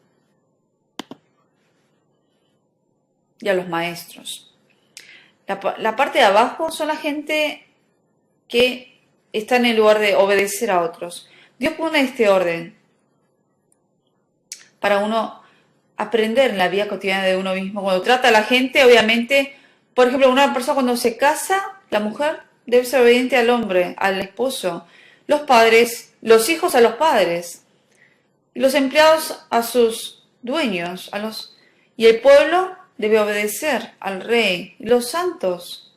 Y a los maestros. La parte de abajo son la gente que está en el lugar de obedecer a otros. Dios pone este orden para uno aprender en la vida cotidiana de uno mismo. Cuando trata a la gente, obviamente, por ejemplo, una persona cuando se casa, la mujer debe ser obediente al hombre, al esposo. Los padres, los hijos a los padres. Y los empleados a sus dueños. Y el pueblo debe obedecer al rey. Y los santos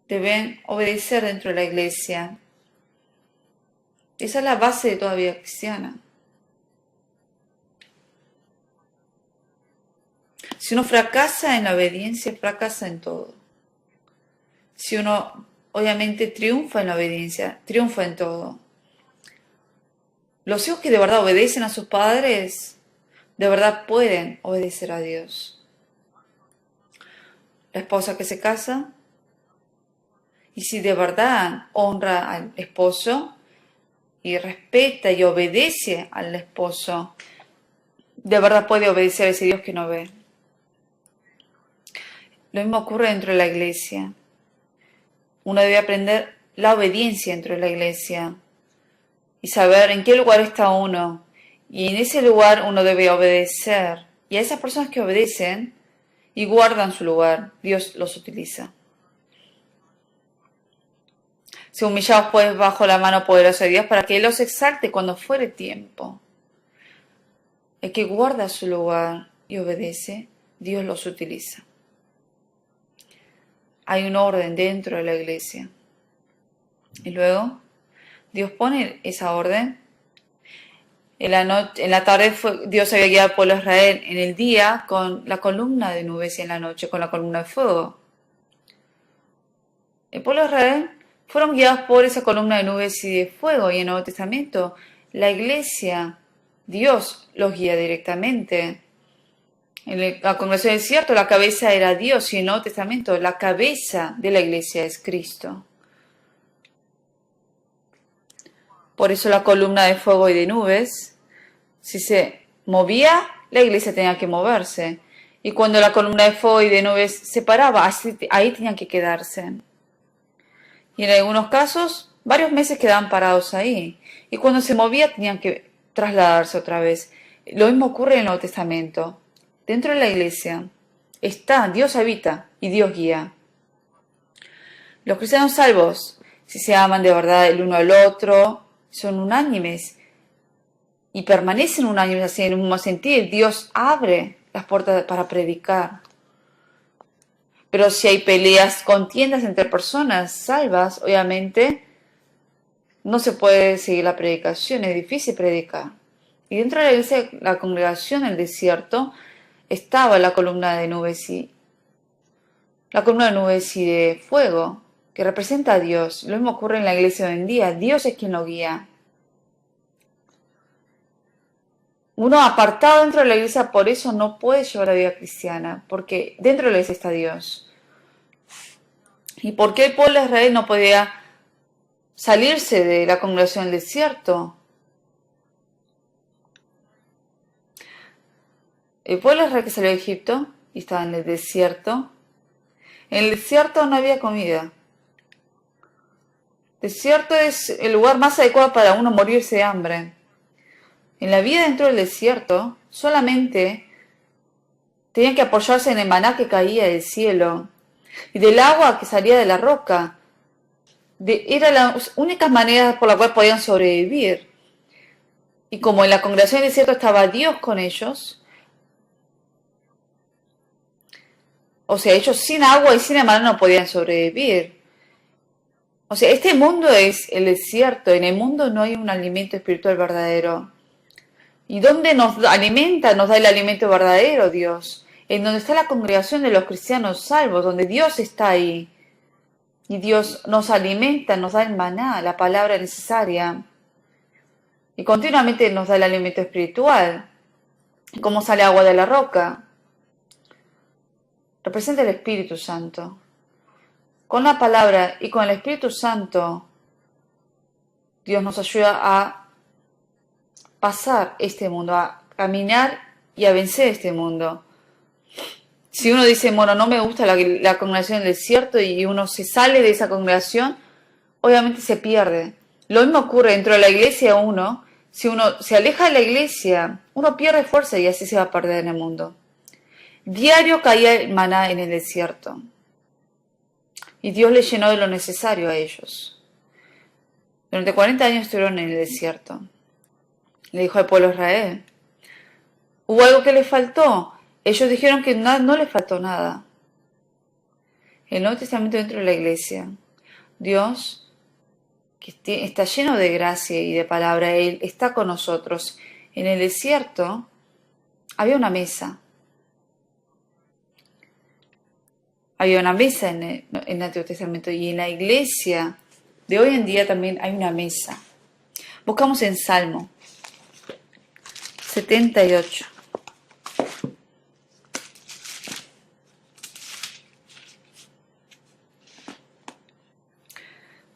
deben obedecer dentro de la iglesia. Esa es la base de toda vida cristiana. Si uno fracasa en la obediencia, fracasa en todo. Si uno obviamente triunfa en la obediencia, triunfa en todo. Los hijos que de verdad obedecen a sus padres, de verdad pueden obedecer a Dios. La esposa que se casa, y si de verdad honra al esposo y respeta y obedece al esposo, de verdad puede obedecer a ese Dios que no ve. Lo mismo ocurre dentro de la iglesia. Uno debe aprender la obediencia dentro de la iglesia y saber en qué lugar está uno. Y en ese lugar uno debe obedecer. Y a esas personas que obedecen y guardan su lugar, Dios los utiliza. Se humillados pues bajo la mano poderosa de Dios para que Él los exalte cuando fuere tiempo. El que guarda su lugar y obedece, Dios los utiliza. Hay un orden dentro de la iglesia. Y luego, Dios pone esa orden. En la tarde Dios había guiado al pueblo de Israel en el día con la columna de nubes y en la noche con la columna de fuego. El pueblo de Israel fueron guiados por esa columna de nubes y de fuego, y en el Nuevo Testamento la iglesia, Dios los guía directamente. En la congregación del desierto la cabeza era Dios, y en el Nuevo Testamento la cabeza de la iglesia es Cristo. Por eso la columna de fuego y de nubes, si se movía, la iglesia tenía que moverse. Y cuando la columna de fuego y de nubes se paraba, ahí tenían que quedarse. Y en algunos casos, varios meses quedaban parados ahí. Y cuando se movía, tenían que trasladarse otra vez. Lo mismo ocurre en el Nuevo Testamento. Dentro de la iglesia está, Dios habita y Dios guía. Los cristianos salvos, si se aman de verdad el uno al otro, son unánimes y permanecen unánimes así en un mismo sentir. Dios abre las puertas para predicar. Pero si hay peleas, contiendas entre personas salvas, obviamente no se puede seguir la predicación, es difícil predicar. Y dentro de la iglesia, la congregación en el desierto, estaba la columna de nubes y de fuego, que representa a Dios. Lo mismo ocurre en la iglesia hoy en día. Dios es quien lo guía. Uno apartado dentro de la iglesia por eso no puede llevar la vida cristiana, porque dentro de la iglesia está Dios. ¿Y por qué el pueblo de Israel no podía salirse de la congregación del desierto? El pueblo de Israel que salió de Egipto y estaba en el desierto. En el desierto no había comida. El desierto es el lugar más adecuado para uno morirse de hambre. En la vida dentro del desierto solamente tenían que apoyarse en el maná que caía del cielo y del agua que salía de la roca. Eran las únicas maneras por las cuales podían sobrevivir. Y como en la congregación del desierto estaba Dios con ellos, o sea, ellos sin agua y sin el maná no podían sobrevivir. O sea, este mundo es el desierto, en el mundo no hay un alimento espiritual verdadero. ¿Y dónde nos alimenta, nos da el alimento verdadero, Dios? En donde está la congregación de los cristianos salvos, donde Dios está ahí. Y Dios nos alimenta, nos da el maná, la palabra necesaria. Y continuamente nos da el alimento espiritual. ¿Cómo sale agua de la roca? Representa el Espíritu Santo. Con la palabra y con el Espíritu Santo, Dios nos ayuda a pasar este mundo, a caminar y a vencer este mundo. Si uno dice, bueno, no me gusta la congregación del desierto y uno se sale de esa congregación, obviamente se pierde. Lo mismo ocurre dentro de la iglesia si uno se aleja de la iglesia, uno pierde fuerza y así se va a perder en el mundo. Diario caía el maná en el desierto y Dios les llenó de lo necesario a ellos. Durante 40 años estuvieron en el desierto. Le dijo al pueblo de Israel. ¿Hubo algo que les faltó? Ellos dijeron que no les faltó nada. El Nuevo Testamento dentro de la iglesia, Dios, que está lleno de gracia y de palabra, Él está con nosotros. En el desierto había una mesa. Había una mesa en el Antiguo Testamento y en la iglesia de hoy en día también hay una mesa. Buscamos en Salmo 78.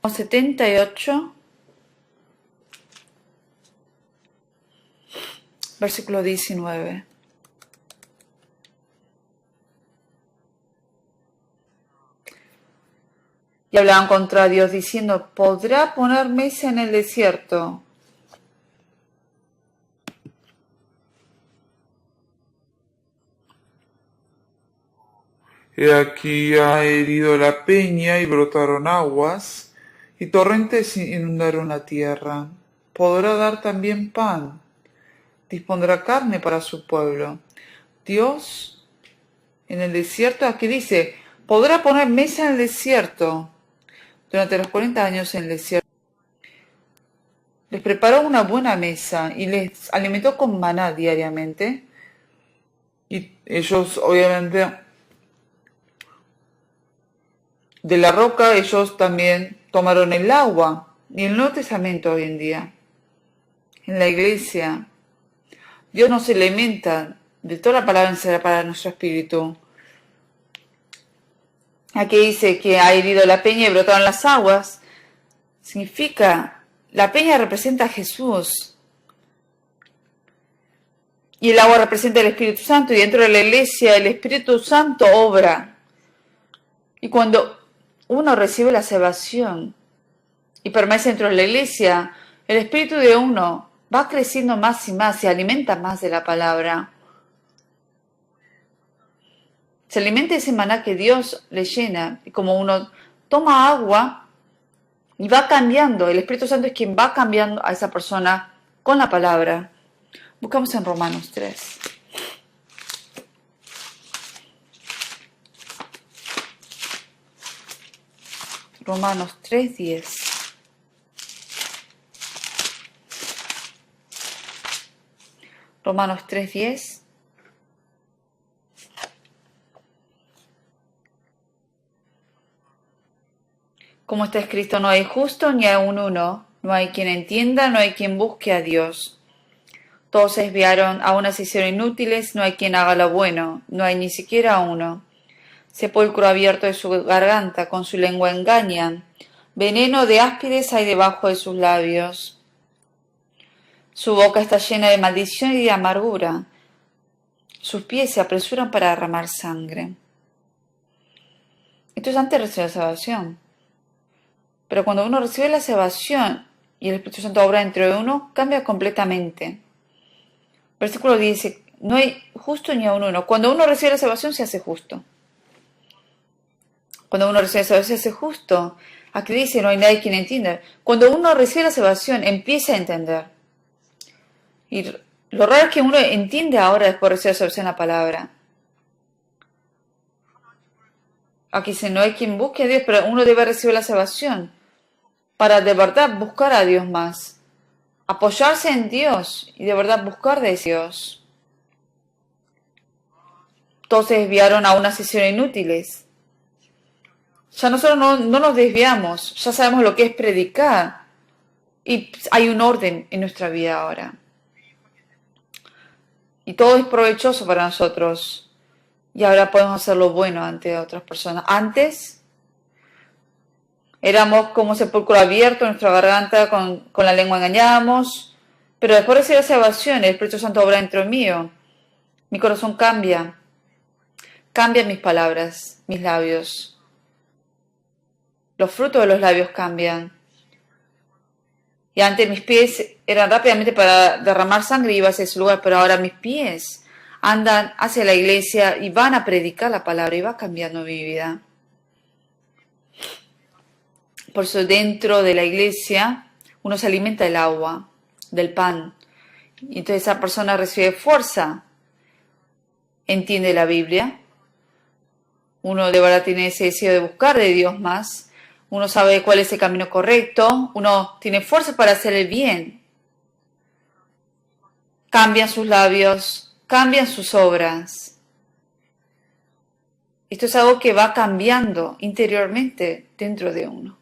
Salmo 78, versículo 19. Y hablaban contra Dios diciendo, ¿podrá poner mesa en el desierto? He aquí ha herido la peña y brotaron aguas, y torrentes inundaron la tierra. Podrá dar también pan, dispondrá carne para su pueblo. Dios en el desierto, aquí dice, podrá poner mesa en el desierto. Durante los 40 años en el desierto, les preparó una buena mesa y les alimentó con maná diariamente. Y ellos obviamente de la roca ellos también tomaron el agua. Y en el Nuevo Testamento hoy en día, en la iglesia, Dios nos alimenta de toda la palabra será para nuestro espíritu. Aquí dice que ha herido la peña y brotaron las aguas. Significa, la peña representa a Jesús. Y el agua representa el Espíritu Santo. Y dentro de la iglesia el Espíritu Santo obra. Y cuando uno recibe la salvación y permanece dentro de la iglesia, el espíritu de uno va creciendo más y más, se alimenta más de la palabra. Se alimenta de ese maná que Dios le llena. Y como uno toma agua y va cambiando, el Espíritu Santo es quien va cambiando a esa persona con la palabra. Buscamos en Romanos 3. Romanos 3:10. Romanos 3:10. Como está escrito, no hay justo ni aun uno, no hay quien entienda, no hay quien busque a Dios. Todos se desviaron, a unas se hicieron inútiles, no hay quien haga lo bueno, no hay ni siquiera uno. Sepulcro abierto de su garganta, con su lengua engañan. Veneno de áspides hay debajo de sus labios. Su boca está llena de maldición y de amargura. Sus pies se apresuran para derramar sangre. Esto es antes de recibir la salvación. Pero cuando uno recibe la salvación y el Espíritu Santo obra dentro de uno, cambia completamente. Versículo 10 dice, no hay justo ni aun uno. Cuando uno recibe la salvación se hace justo. Cuando uno recibe la salvación se hace justo. Aquí dice, no hay nadie quien entienda. Cuando uno recibe la salvación, empieza a entender. Y lo raro es que uno entiende ahora después de recibir la salvación la palabra. Aquí dice, no hay quien busque a Dios, pero uno debe recibir la salvación para de verdad buscar a Dios más. Apoyarse en Dios y de verdad buscar de Dios. Todos se desviaron a una sesión inútiles. Ya nosotros no nos desviamos, ya sabemos lo que es predicar. Y hay un orden en nuestra vida ahora. Y todo es provechoso para nosotros. Y ahora podemos hacer lo bueno ante otras personas. Antes éramos como sepulcro abierto, nuestra garganta con la lengua engañábamos. Pero después de recibir la salvación, el Espíritu Santo obra dentro mío. Mi corazón cambia. Cambian mis palabras, mis labios. Los frutos de los labios cambian. Y antes mis pies eran rápidamente para derramar sangre y iba hacia ese lugar, pero ahora mis pies andan hacia la iglesia y van a predicar la palabra y va cambiando mi vida. Por eso dentro de la iglesia uno se alimenta del agua, del pan. Y entonces esa persona recibe fuerza, entiende la Biblia. Uno de verdad tiene ese deseo de buscar de Dios más. Uno sabe cuál es el camino correcto. Uno tiene fuerza para hacer el bien. Cambian sus labios, cambian sus obras. Esto es algo que va cambiando interiormente dentro de uno.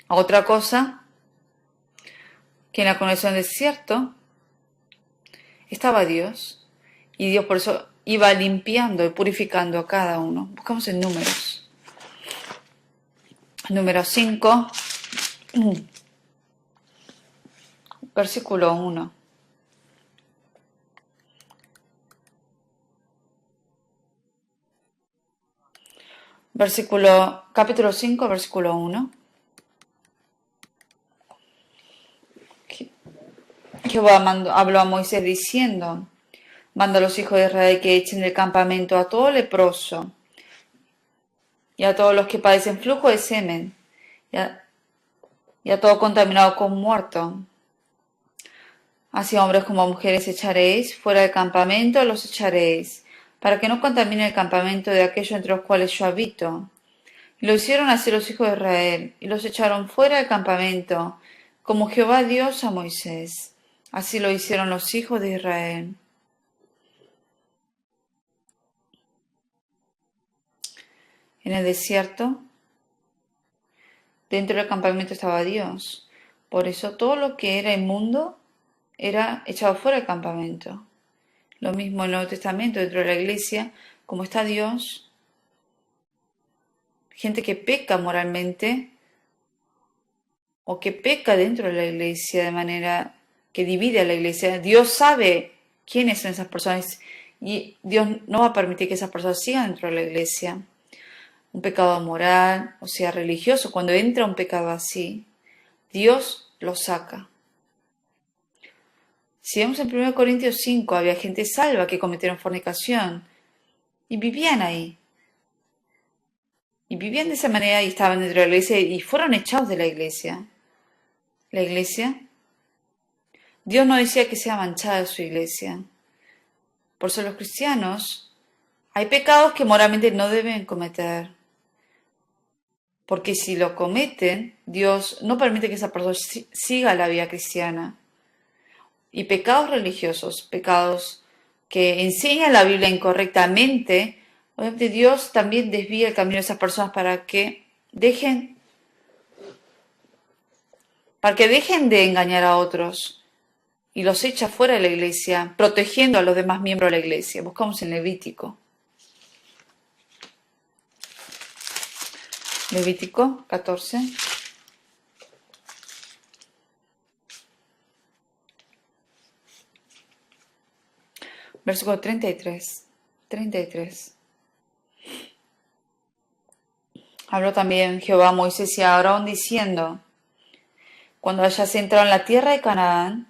Otra cosa, que en la conexión del desierto estaba Dios. Y Dios por eso iba limpiando y purificando a cada uno. Buscamos en Números. Número 5, versículo 1. Capítulo 5, versículo 1. Jehová habló a Moisés diciendo, manda a los hijos de Israel que echen del campamento a todo leproso y a todos los que padecen flujo de semen y a todo contaminado con muerto. Así hombres como mujeres echaréis, fuera del campamento los echaréis, para que no contamine el campamento de aquellos entre los cuales yo habito. Y lo hicieron así los hijos de Israel, y los echaron fuera del campamento, como Jehová Dios a Moisés. Así lo hicieron los hijos de Israel. En el desierto, dentro del campamento estaba Dios. Por eso todo lo que era inmundo era echado fuera del campamento. Lo mismo en el Nuevo Testamento, dentro de la iglesia, como está Dios, gente que peca moralmente o que peca dentro de la iglesia de manera que divide a la iglesia. Dios sabe quiénes son esas personas y Dios no va a permitir que esas personas sigan dentro de la iglesia. Un pecado moral, o sea, religioso, cuando entra un pecado así, Dios lo saca. Si vemos en 1 Corintios 5, había gente salva que cometieron fornicación y vivían ahí. Y vivían de esa manera y estaban dentro de la iglesia y fueron echados de la iglesia. La iglesia, Dios no decía que sea manchada su iglesia. Por eso los cristianos, hay pecados que moralmente no deben cometer. Porque si lo cometen, Dios no permite que esa persona siga la vida cristiana. Y pecados religiosos, pecados que enseñan la Biblia incorrectamente, obviamente Dios también desvía el camino de esas personas para que dejen de engañar a otros y los echa fuera de la iglesia, protegiendo a los demás miembros de la iglesia. Buscamos en Levítico. Levítico 14. Versículo 33. Habló también Jehová a Moisés y a Aarón diciendo: cuando hayas entrado en la tierra de Canaán,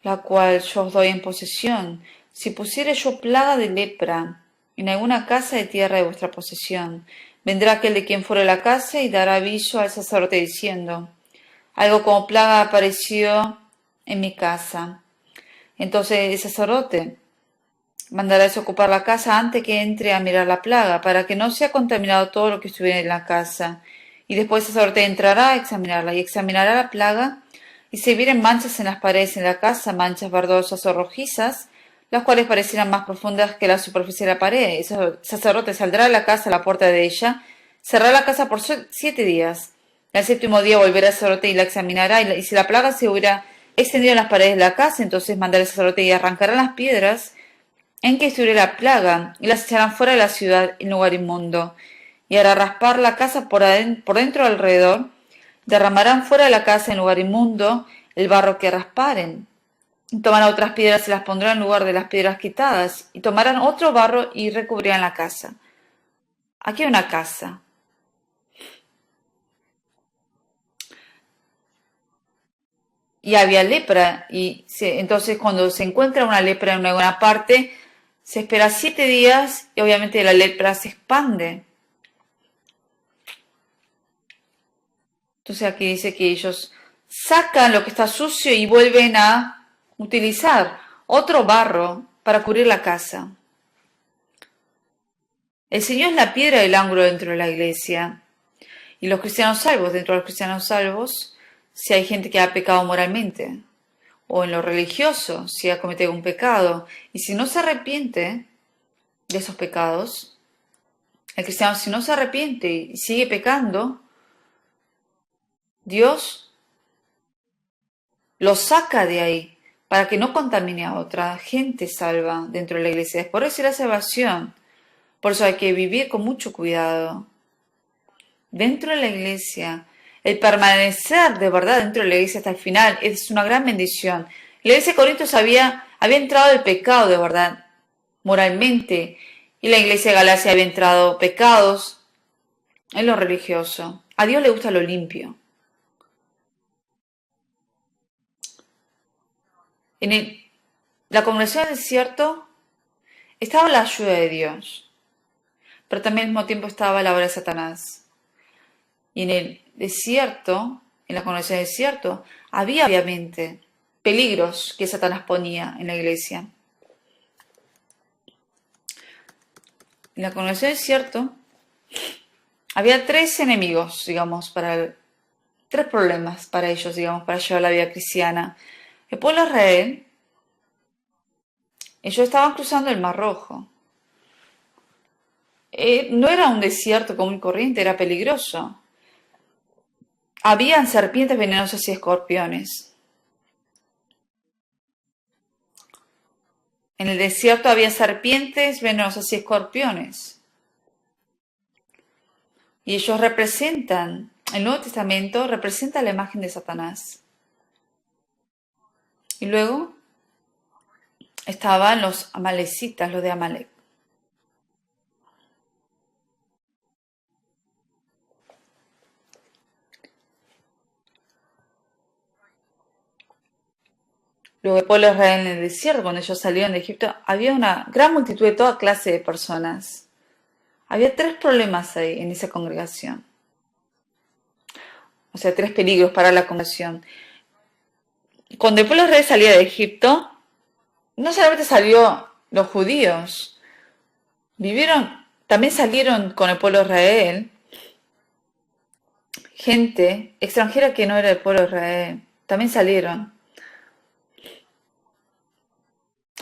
la cual yo os doy en posesión, si pusiere yo plaga de lepra en alguna casa de tierra de vuestra posesión, vendrá aquel de quien fuere la casa y dará aviso al sacerdote diciendo: algo como plaga apareció en mi casa. Entonces el sacerdote mandará desocupar la casa antes que entre a mirar la plaga, para que no sea contaminado todo lo que estuviera en la casa. Y después el sacerdote entrará a examinarla y examinará la plaga, y si vieren manchas en las paredes de la casa, manchas verdosas o rojizas, las cuales parecieran más profundas que la superficie de la pared, el sacerdote saldrá de la casa a la puerta de ella, cerrará la casa por 7 días. Al séptimo día volverá el sacerdote y la examinará, y si la plaga se hubiera extendido en las paredes de la casa, entonces mandará el sacerdote y arrancará las piedras en que estuviera la plaga, y las echarán fuera de la ciudad en lugar inmundo, y hará raspar la casa por dentro alrededor, derramarán fuera de la casa en lugar inmundo el barro que rasparen, y tomarán otras piedras y las pondrán en lugar de las piedras quitadas, y tomarán otro barro y recubrirán la casa. Aquí hay una casa. Y había lepra, y entonces cuando se encuentra una lepra en alguna parte, se espera 7 días y obviamente la lepra se expande. Entonces aquí dice que ellos sacan lo que está sucio y vuelven a utilizar otro barro para cubrir la casa. El Señor es la piedra del ángulo dentro de la iglesia. Y los cristianos salvos, dentro de los cristianos salvos, si hay gente que ha pecado moralmente, o en lo religioso, si ha cometido un pecado, y si no se arrepiente de esos pecados, el cristiano si no se arrepiente y sigue pecando, Dios lo saca de ahí para que no contamine a otra gente salva dentro de la iglesia. Es por eso la salvación. Por eso hay que vivir con mucho cuidado. Dentro de la iglesia, el permanecer de verdad dentro de la iglesia hasta el final es una gran bendición. La iglesia de Corintios había entrado el pecado de verdad, moralmente, y la iglesia de Galacia había entrado pecados en lo religioso. A Dios le gusta lo limpio. En la congregación del desierto estaba la ayuda de Dios, pero también al mismo tiempo estaba la obra de Satanás. Y en el desierto, en la congregación del desierto, había obviamente peligros que Satanás ponía en la iglesia. En la congregación del desierto había 3 enemigos, digamos, tres problemas para ellos, digamos, para llevar la vida cristiana. El pueblo de Israel, ellos estaban cruzando el Mar Rojo. no era un desierto común y corriente, era peligroso. Habían serpientes venenosas y escorpiones. En el desierto había serpientes venenosas y escorpiones. Y ellos representan, el Nuevo Testamento representa la imagen de Satanás. Y luego estaban los amalecitas, los de Amalek. Luego el pueblo de Israel en el desierto, cuando ellos salieron de Egipto, había una gran multitud de toda clase de personas. Había 3 problemas ahí en esa congregación. O sea, 3 peligros para la congregación. Cuando el pueblo de Israel salía de Egipto, no solamente salió los judíos, también salieron con el pueblo de Israel gente extranjera que no era del pueblo de Israel. También salieron.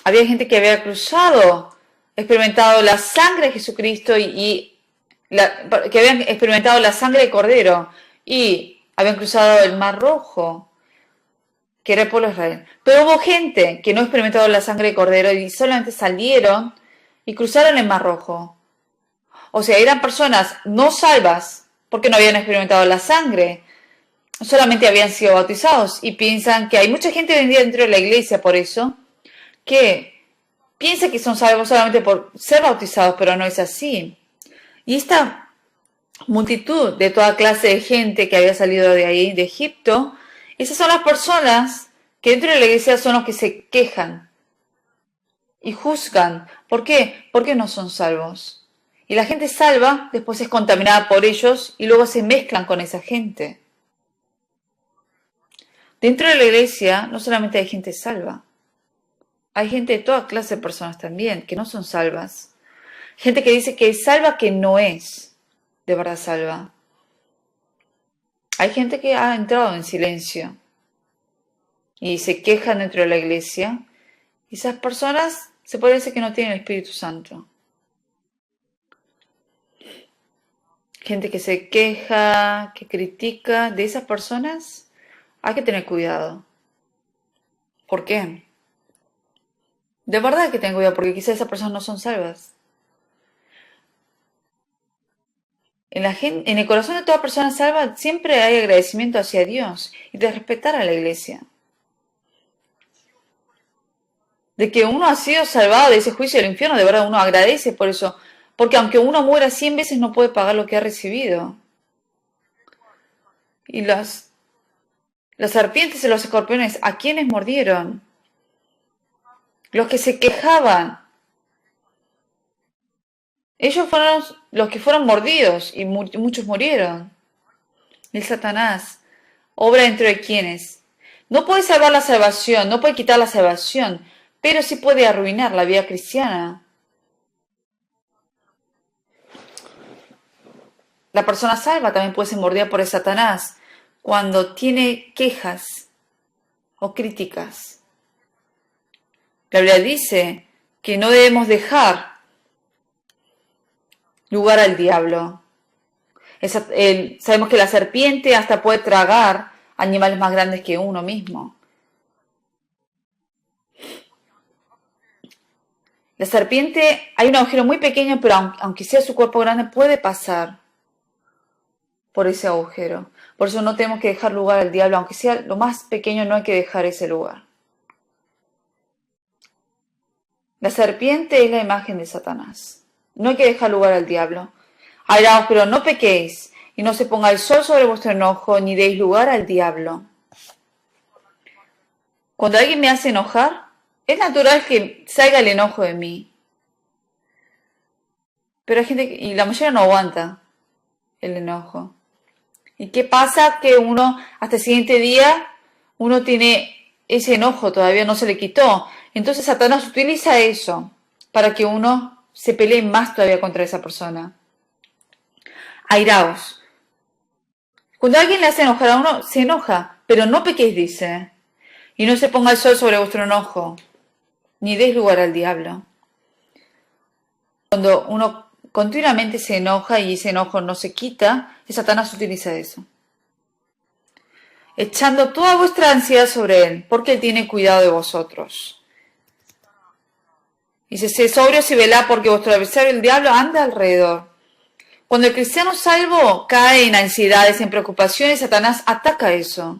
Había gente que había cruzado, experimentado la sangre de Jesucristo que habían experimentado la sangre de Cordero y habían cruzado el Mar Rojo, que era el pueblo de Israel. Pero hubo gente que no ha experimentado la sangre de Cordero y solamente salieron y cruzaron el Mar Rojo. O sea, eran personas no salvas porque no habían experimentado la sangre, solamente habían sido bautizados. Y piensan que hay mucha gente hoy en día dentro de la iglesia por eso, que piensa que son salvos solamente por ser bautizados, pero no es así. Y esta multitud de toda clase de gente que había salido de ahí, de Egipto, esas son las personas que dentro de la iglesia son los que se quejan y juzgan. ¿Por qué? Porque no son salvos. Y la gente salva después es contaminada por ellos y luego se mezclan con esa gente. Dentro de la iglesia no solamente hay gente salva, hay gente de toda clase de personas también que no son salvas. Gente que dice que es salva que no es de verdad salva. Hay gente que ha entrado en silencio y se quejan dentro de la iglesia. Y esas personas se puede decir que no tienen el Espíritu Santo. Gente que se queja, que critica, de esas personas hay que tener cuidado. ¿Por qué? De verdad que tengo cuidado, porque quizás esas personas no son salvas. En el corazón de toda persona salva siempre hay agradecimiento hacia Dios y de respetar a la iglesia. De que uno ha sido salvado de ese juicio del infierno, de verdad uno agradece por eso. Porque aunque uno muera 100 veces no puede pagar lo que ha recibido. Y las serpientes y los escorpiones, ¿a quiénes mordieron? Los que se quejaban. Ellos fueron los que fueron mordidos y muchos murieron. El Satanás obra dentro de quienes. No puede salvar la salvación, no puede quitar la salvación, pero sí puede arruinar la vida cristiana. La persona salva también puede ser mordida por el Satanás cuando tiene quejas o críticas. La Biblia dice que no debemos dejar lugar al diablo. Sabemos que la serpiente hasta puede tragar animales más grandes que uno mismo. La serpiente, hay un agujero muy pequeño, pero aunque sea su cuerpo grande, puede pasar por ese agujero. Por eso no tenemos que dejar lugar al diablo, aunque sea lo más pequeño, no hay que dejar ese lugar. La serpiente es la imagen de Satanás. No hay que dejar lugar al diablo. Airaos, pero no pequéis, y no se ponga el sol sobre vuestro enojo, ni deis lugar al diablo. Cuando alguien me hace enojar, es natural que salga el enojo de mí. Pero hay gente y la mayoría no aguanta el enojo. ¿Y qué pasa? Que uno, hasta el siguiente día, uno tiene ese enojo, todavía no se le quitó. Entonces Satanás utiliza eso para que uno se pelee más todavía contra esa persona. Airaos. Cuando alguien le hace enojar a uno, se enoja, pero no pequéis, dice. Y no se ponga el sol sobre vuestro enojo, ni deis lugar al diablo. Cuando uno continuamente se enoja y ese enojo no se quita, y Satanás utiliza eso. Echando toda vuestra ansiedad sobre él, porque él tiene cuidado de vosotros. Dice, sé sobrios y velad, porque vuestro adversario, el diablo, anda alrededor. Cuando el cristiano salvo cae en ansiedades, en preocupaciones, Satanás ataca eso.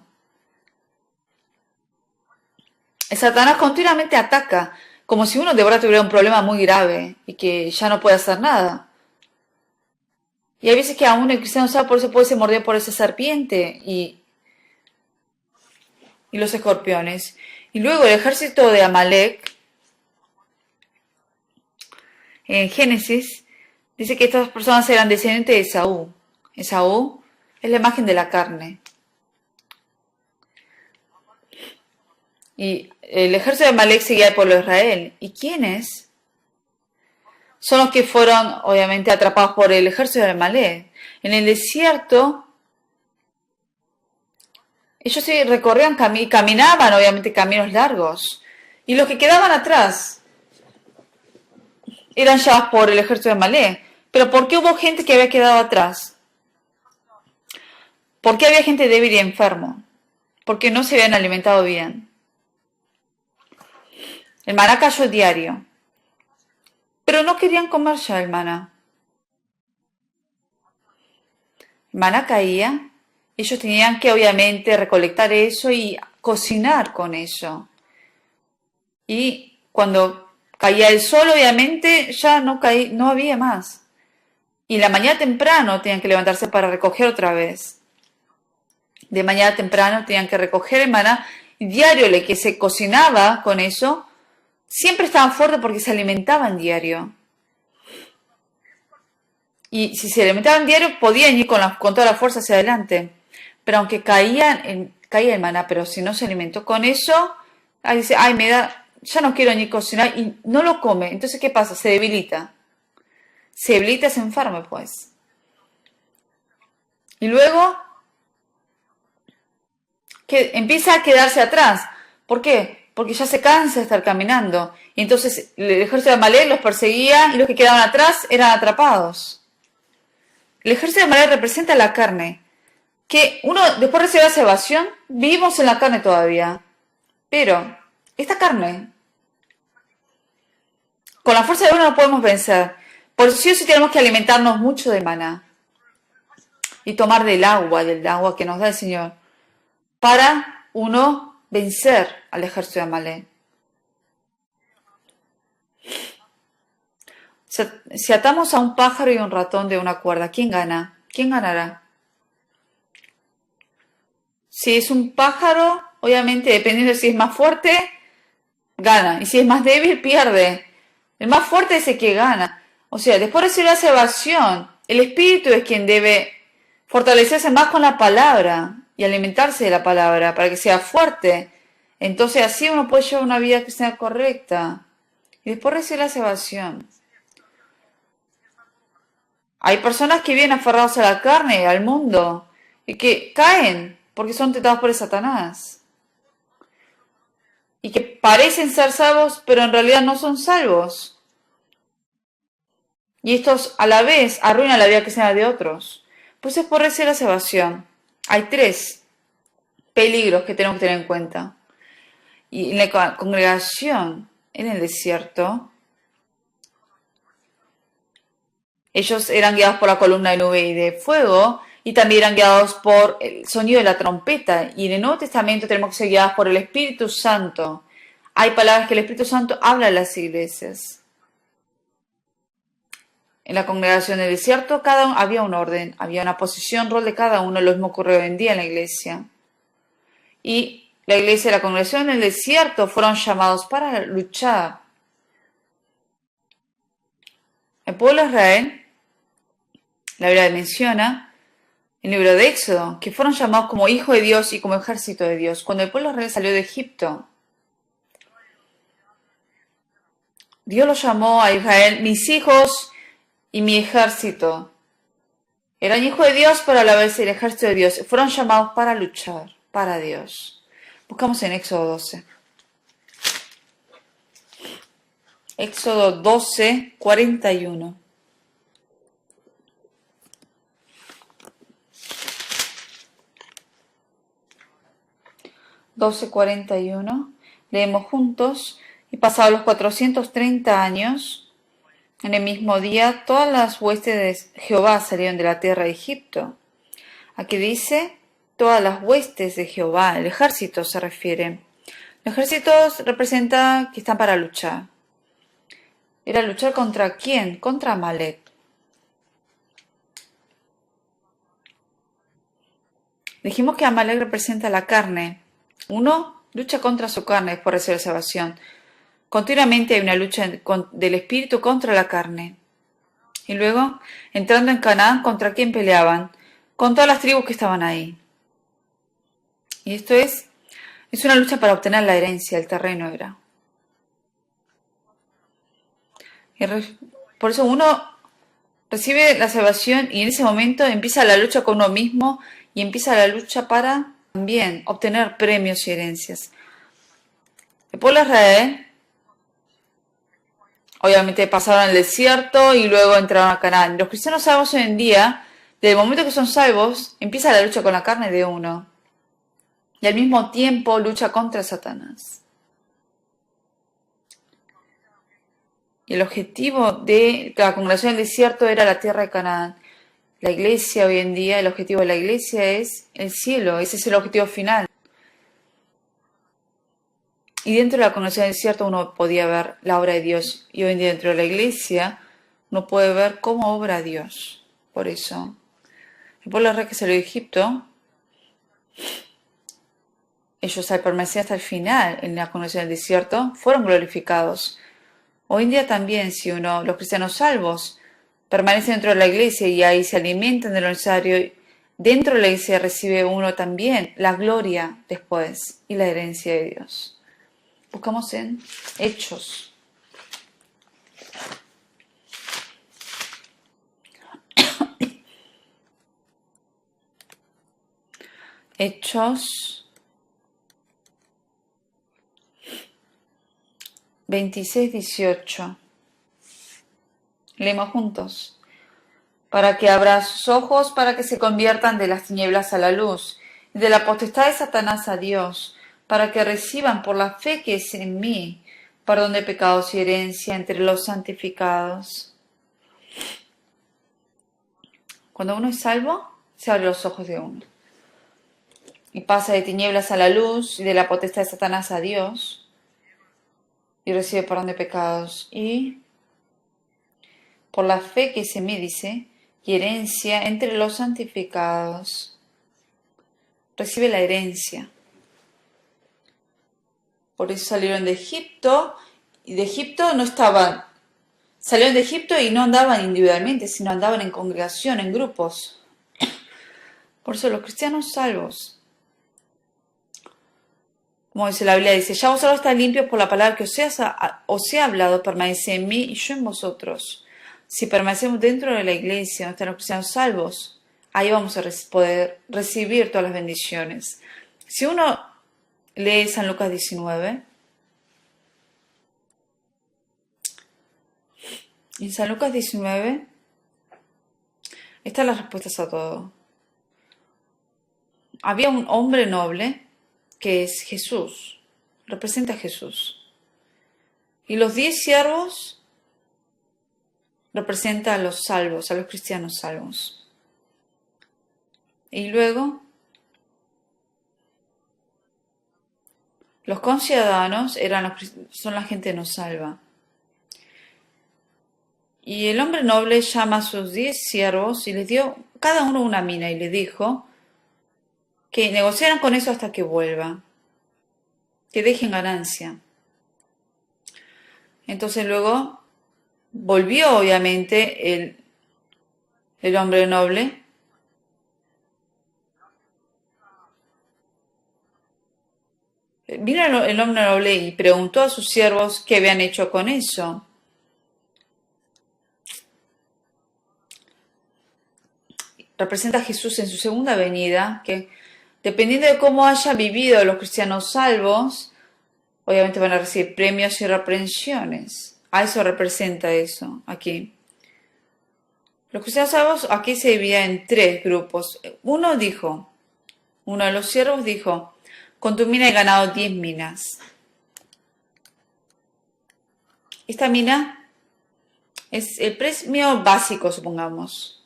Satanás continuamente ataca, como si uno de verdad tuviera un problema muy grave y que ya no puede hacer nada. Y hay veces que aún el cristiano sabe, por eso puede ser mordido por esa serpiente y los escorpiones. Y luego el ejército de Amalek, en Génesis, dice que estas personas eran descendientes de Esaú. Esaú es la imagen de la carne. Y el ejército de Amalek seguía al pueblo de Israel. ¿Y quiénes? Son los que fueron, obviamente, atrapados por el ejército de Amalek. En el desierto, ellos sí recorrían, caminaban, obviamente, caminos largos. Y los que quedaban atrás eran llevados por el ejército de Amalek. Pero ¿por qué hubo gente que había quedado atrás? ¿Por qué había gente débil y enfermo? Porque no se habían alimentado bien. El maná cayó diario. Pero no querían comer ya el maná. El maná caía. Ellos tenían que obviamente recolectar eso y cocinar con eso. Y cuando caía el sol, obviamente ya no había más. Y la mañana temprano tenían que levantarse para recoger otra vez. De mañana temprano tenían que recoger el maná. Y diario el que se cocinaba con eso, siempre estaban fuertes porque se alimentaban diario. Y si se alimentaban diario, podían ir con toda la fuerza hacia adelante. Pero aunque caía el maná, pero si no se alimentó con eso, ahí dice, ay, ya no quiero ni cocinar, y no lo come. Entonces, ¿qué pasa? Se debilita. Se debilita, se enferma, pues. Y luego, que empieza a quedarse atrás. ¿Por qué? Porque ya se cansa de estar caminando. Y entonces el ejército de Amalek los perseguía y los que quedaban atrás eran atrapados. El ejército de Amalek representa la carne. Que uno, después de recibir la salvación, vivimos en la carne todavía. Pero esta carne, con la fuerza de uno no podemos vencer. Por eso sí o sí tenemos que alimentarnos mucho de maná. Y tomar del agua que nos da el Señor. Para uno vencer al ejército de Amalek. Si atamos a un pájaro y un ratón de una cuerda, ¿quién gana? ¿Quién ganará? Si es un pájaro, obviamente, dependiendo de si es más fuerte, gana. Y si es más débil, pierde. El más fuerte es el que gana. O sea, después de recibir la salvación, el espíritu es quien debe fortalecerse más con la palabra y alimentarse de la palabra para que sea fuerte. Entonces así uno puede llevar una vida que sea correcta. Y después recibir la salvación. Hay personas que vienen aferrados a la carne, al mundo, y que caen porque son tentados por el Satanás. Y que parecen ser salvos, pero en realidad no son salvos. Y estos a la vez arruinan la vida cristiana de otros. Pues es por recibir la salvación. Hay 3 peligros que tenemos que tener en cuenta. Y en la congregación, en el desierto, ellos eran guiados por la columna de nube y de fuego, y también eran guiados por el sonido de la trompeta. Y en el Nuevo Testamento tenemos que ser guiados por el Espíritu Santo. Hay palabras que el Espíritu Santo habla a las iglesias. En la congregación del desierto había un orden, había una posición, rol de cada uno, lo mismo ocurre hoy en día en la iglesia. Y la iglesia y la congregación del desierto fueron llamados para luchar. El pueblo de Israel, la Biblia menciona, en el libro de Éxodo, que fueron llamados como hijo de Dios y como ejército de Dios. Cuando el pueblo de Israel salió de Egipto, Dios lo llamó a Israel, mis hijos y mi ejército. Eran hijos de Dios, pero a la vez el ejército de Dios. Fueron llamados para luchar, para Dios. Buscamos en Éxodo 12. Éxodo 12, 41. 12:41. Leemos juntos. Y pasados los 430 años, en el mismo día, todas las huestes de Jehová salieron de la tierra de Egipto. Aquí dice, todas las huestes de Jehová, el ejército se refiere. Los ejércitos representan que están para luchar. ¿Era luchar contra quién? Contra Amalek. Dijimos que Amalek representa la carne. Uno lucha contra su carne por recibir salvación. Continuamente hay una lucha del espíritu contra la carne. Y luego, entrando en Canaán, ¿contra quién peleaban? Con todas las tribus que estaban ahí. Y esto es una lucha para obtener la herencia, el terreno era. Y por eso uno recibe la salvación y en ese momento empieza la lucha con uno mismo y empieza la lucha para también obtener premios y herencias. El pueblo de Israel obviamente pasaron el desierto y luego entraron a Canaán. Los cristianos salvos hoy en día, desde el momento que son salvos, empieza la lucha con la carne de uno. Y al mismo tiempo lucha contra Satanás. Y el objetivo de la congregación del desierto era la tierra de Canaán. La iglesia hoy en día, el objetivo de la iglesia es el cielo. Ese es el objetivo final. Y dentro de la congregación del desierto uno podía ver la obra de Dios. Y hoy en día dentro de la iglesia uno puede ver cómo obra Dios. Por eso, el pueblo de Israel que salió de Egipto, ellos al permanecer hasta el final en la congregación del desierto, fueron glorificados. Hoy en día también, si los cristianos salvos permanecen dentro de la iglesia y ahí se alimentan de lo necesario, dentro de la iglesia recibe uno también la gloria después y la herencia de Dios. Buscamos en Hechos. Hechos 26:18. Leemos juntos. Para que abra sus ojos, para que se conviertan de las tinieblas a la luz, y de la potestad de Satanás a Dios, para que reciban por la fe que es en mí, perdón de pecados y herencia entre los santificados. Cuando uno es salvo, se abren los ojos de uno. Y pasa de tinieblas a la luz, y de la potestad de Satanás a Dios, y recibe perdón de pecados. Y por la fe que es en mí, dice, y herencia entre los santificados. Recibe la herencia. Por eso salieron de Egipto, y de Egipto no estaban, salieron de Egipto y no andaban individualmente, sino andaban en congregación, en grupos. Por eso los cristianos salvos, como dice la Biblia, dice, ya vosotros estáis limpios por la palabra que os he hablado, permanece en mí y yo en vosotros. Si permanecemos dentro de la iglesia, donde están los cristianos salvos, ahí vamos a poder recibir todas las bendiciones. Si uno lee San Lucas 19. En San Lucas 19 están las respuestas a todo. Había un hombre noble que es Jesús, representa a Jesús. Y los 10 siervos representan a los salvos, a los cristianos salvos. Y luego los conciudadanos son la gente no salva. Y el hombre noble llama a sus 10 siervos y les dio cada uno una mina y le dijo que negociaran con eso hasta que vuelva, que dejen ganancia. Entonces luego volvió obviamente el hombre noble. Vino el hombre noble y preguntó a sus siervos qué habían hecho con eso. Representa a Jesús en su segunda venida, que dependiendo de cómo hayan vivido los cristianos salvos, obviamente van a recibir premios y reprensiones. A eso representa eso aquí. Los cristianos salvos aquí se dividían en 3 grupos. Uno de los siervos dijo, Con tu mina he ganado 10 minas. Esta mina es el premio básico, supongamos.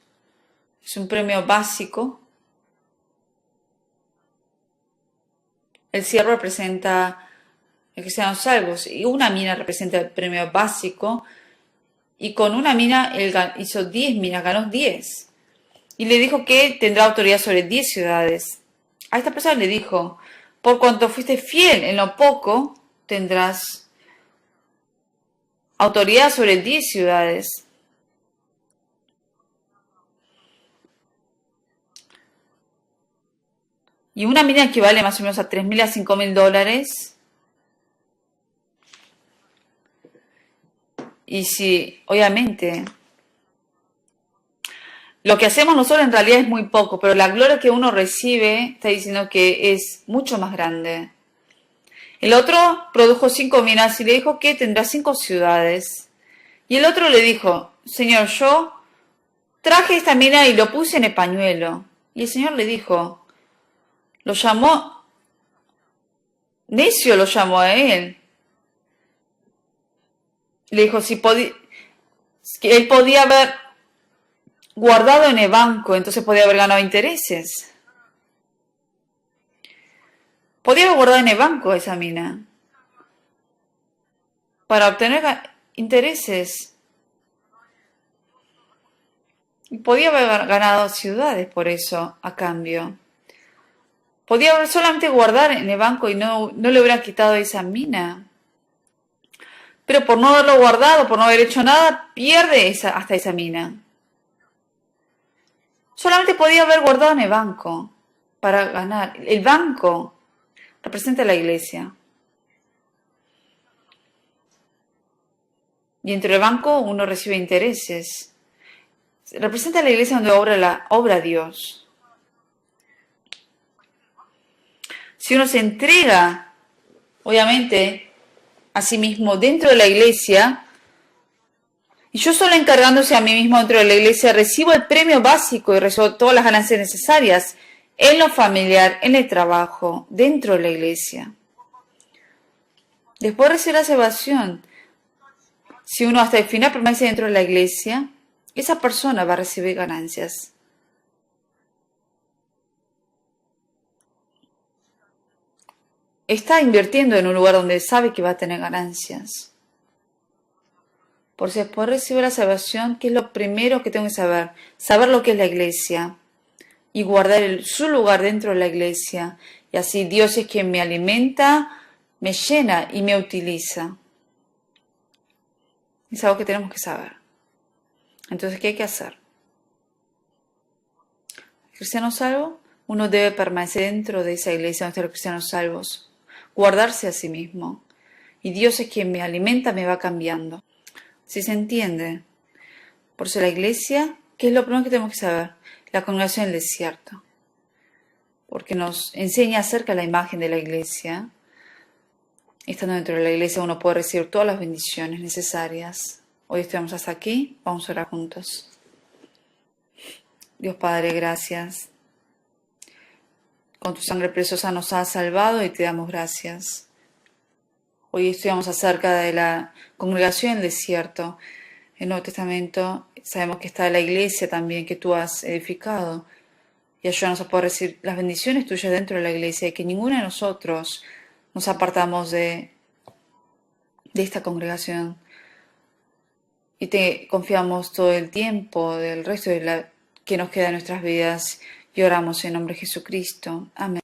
Es un premio básico. El ciervo representa el que sean salvos y una mina representa el premio básico. Y con una mina él hizo 10 minas, ganó 10. Y le dijo que tendrá autoridad sobre 10 ciudades. A esta persona le dijo, por cuanto fuiste fiel en lo poco, tendrás autoridad sobre 10 ciudades. Y una mina equivale más o menos a $3.000 a $5.000. Y si, obviamente, lo que hacemos nosotros en realidad es muy poco, pero la gloria que uno recibe está diciendo que es mucho más grande. El otro produjo 5 minas y le dijo que tendrá 5 ciudades. Y el otro le dijo, Señor, yo traje esta mina y lo puse en el pañuelo. Y el Señor le dijo, lo llamó, necio lo llamó a él. Le dijo, que él podía haber guardado en el banco, entonces podía haber ganado intereses. Podía haber guardado en el banco esa mina para obtener intereses. Y podía haber ganado ciudades por eso, a cambio. Podía haber solamente guardar en el banco y no le hubieran quitado esa mina. Pero por no haberlo guardado, por no haber hecho nada, pierde hasta esa mina. Solamente podía haber guardado en el banco para ganar. El banco representa a la iglesia. Y entre el banco uno recibe intereses. Representa a la iglesia donde obra Dios. Si uno se entrega, obviamente, a sí mismo dentro de la iglesia, y yo solo encargándose a mí mismo dentro de la iglesia, recibo el premio básico y recibo todas las ganancias necesarias en lo familiar, en el trabajo, dentro de la iglesia. Después de recibir la salvación, si uno hasta el final permanece dentro de la iglesia, esa persona va a recibir ganancias. Está invirtiendo en un lugar donde sabe que va a tener ganancias. Por si después recibe la salvación, ¿qué es lo primero que tengo que saber? Saber lo que es la iglesia y guardar su lugar dentro de la iglesia. Y así Dios es quien me alimenta, me llena y me utiliza. Es algo que tenemos que saber. Entonces, ¿qué hay que hacer? El cristiano salvo, uno debe permanecer dentro de esa iglesia donde están los cristianos salvos. Guardarse a sí mismo. Y Dios es quien me alimenta, me va cambiando. ¿Sí se entiende? Por eso la iglesia, ¿qué es lo primero que tenemos que saber? La congregación del desierto. Porque nos enseña acerca de la imagen de la iglesia. Estando dentro de la iglesia uno puede recibir todas las bendiciones necesarias. Hoy estamos hasta aquí, vamos a orar juntos. Dios Padre, gracias. Con tu sangre preciosa nos has salvado y te damos gracias. Hoy estudiamos acerca de la congregación del desierto. En el Nuevo Testamento sabemos que está la iglesia también que tú has edificado. Y ayúdanos a poder recibir las bendiciones tuyas dentro de la iglesia y que ninguno de nosotros nos apartamos de esta congregación. Y te confiamos todo el tiempo del resto de que nos queda en nuestras vidas y oramos en nombre de Jesucristo. Amén.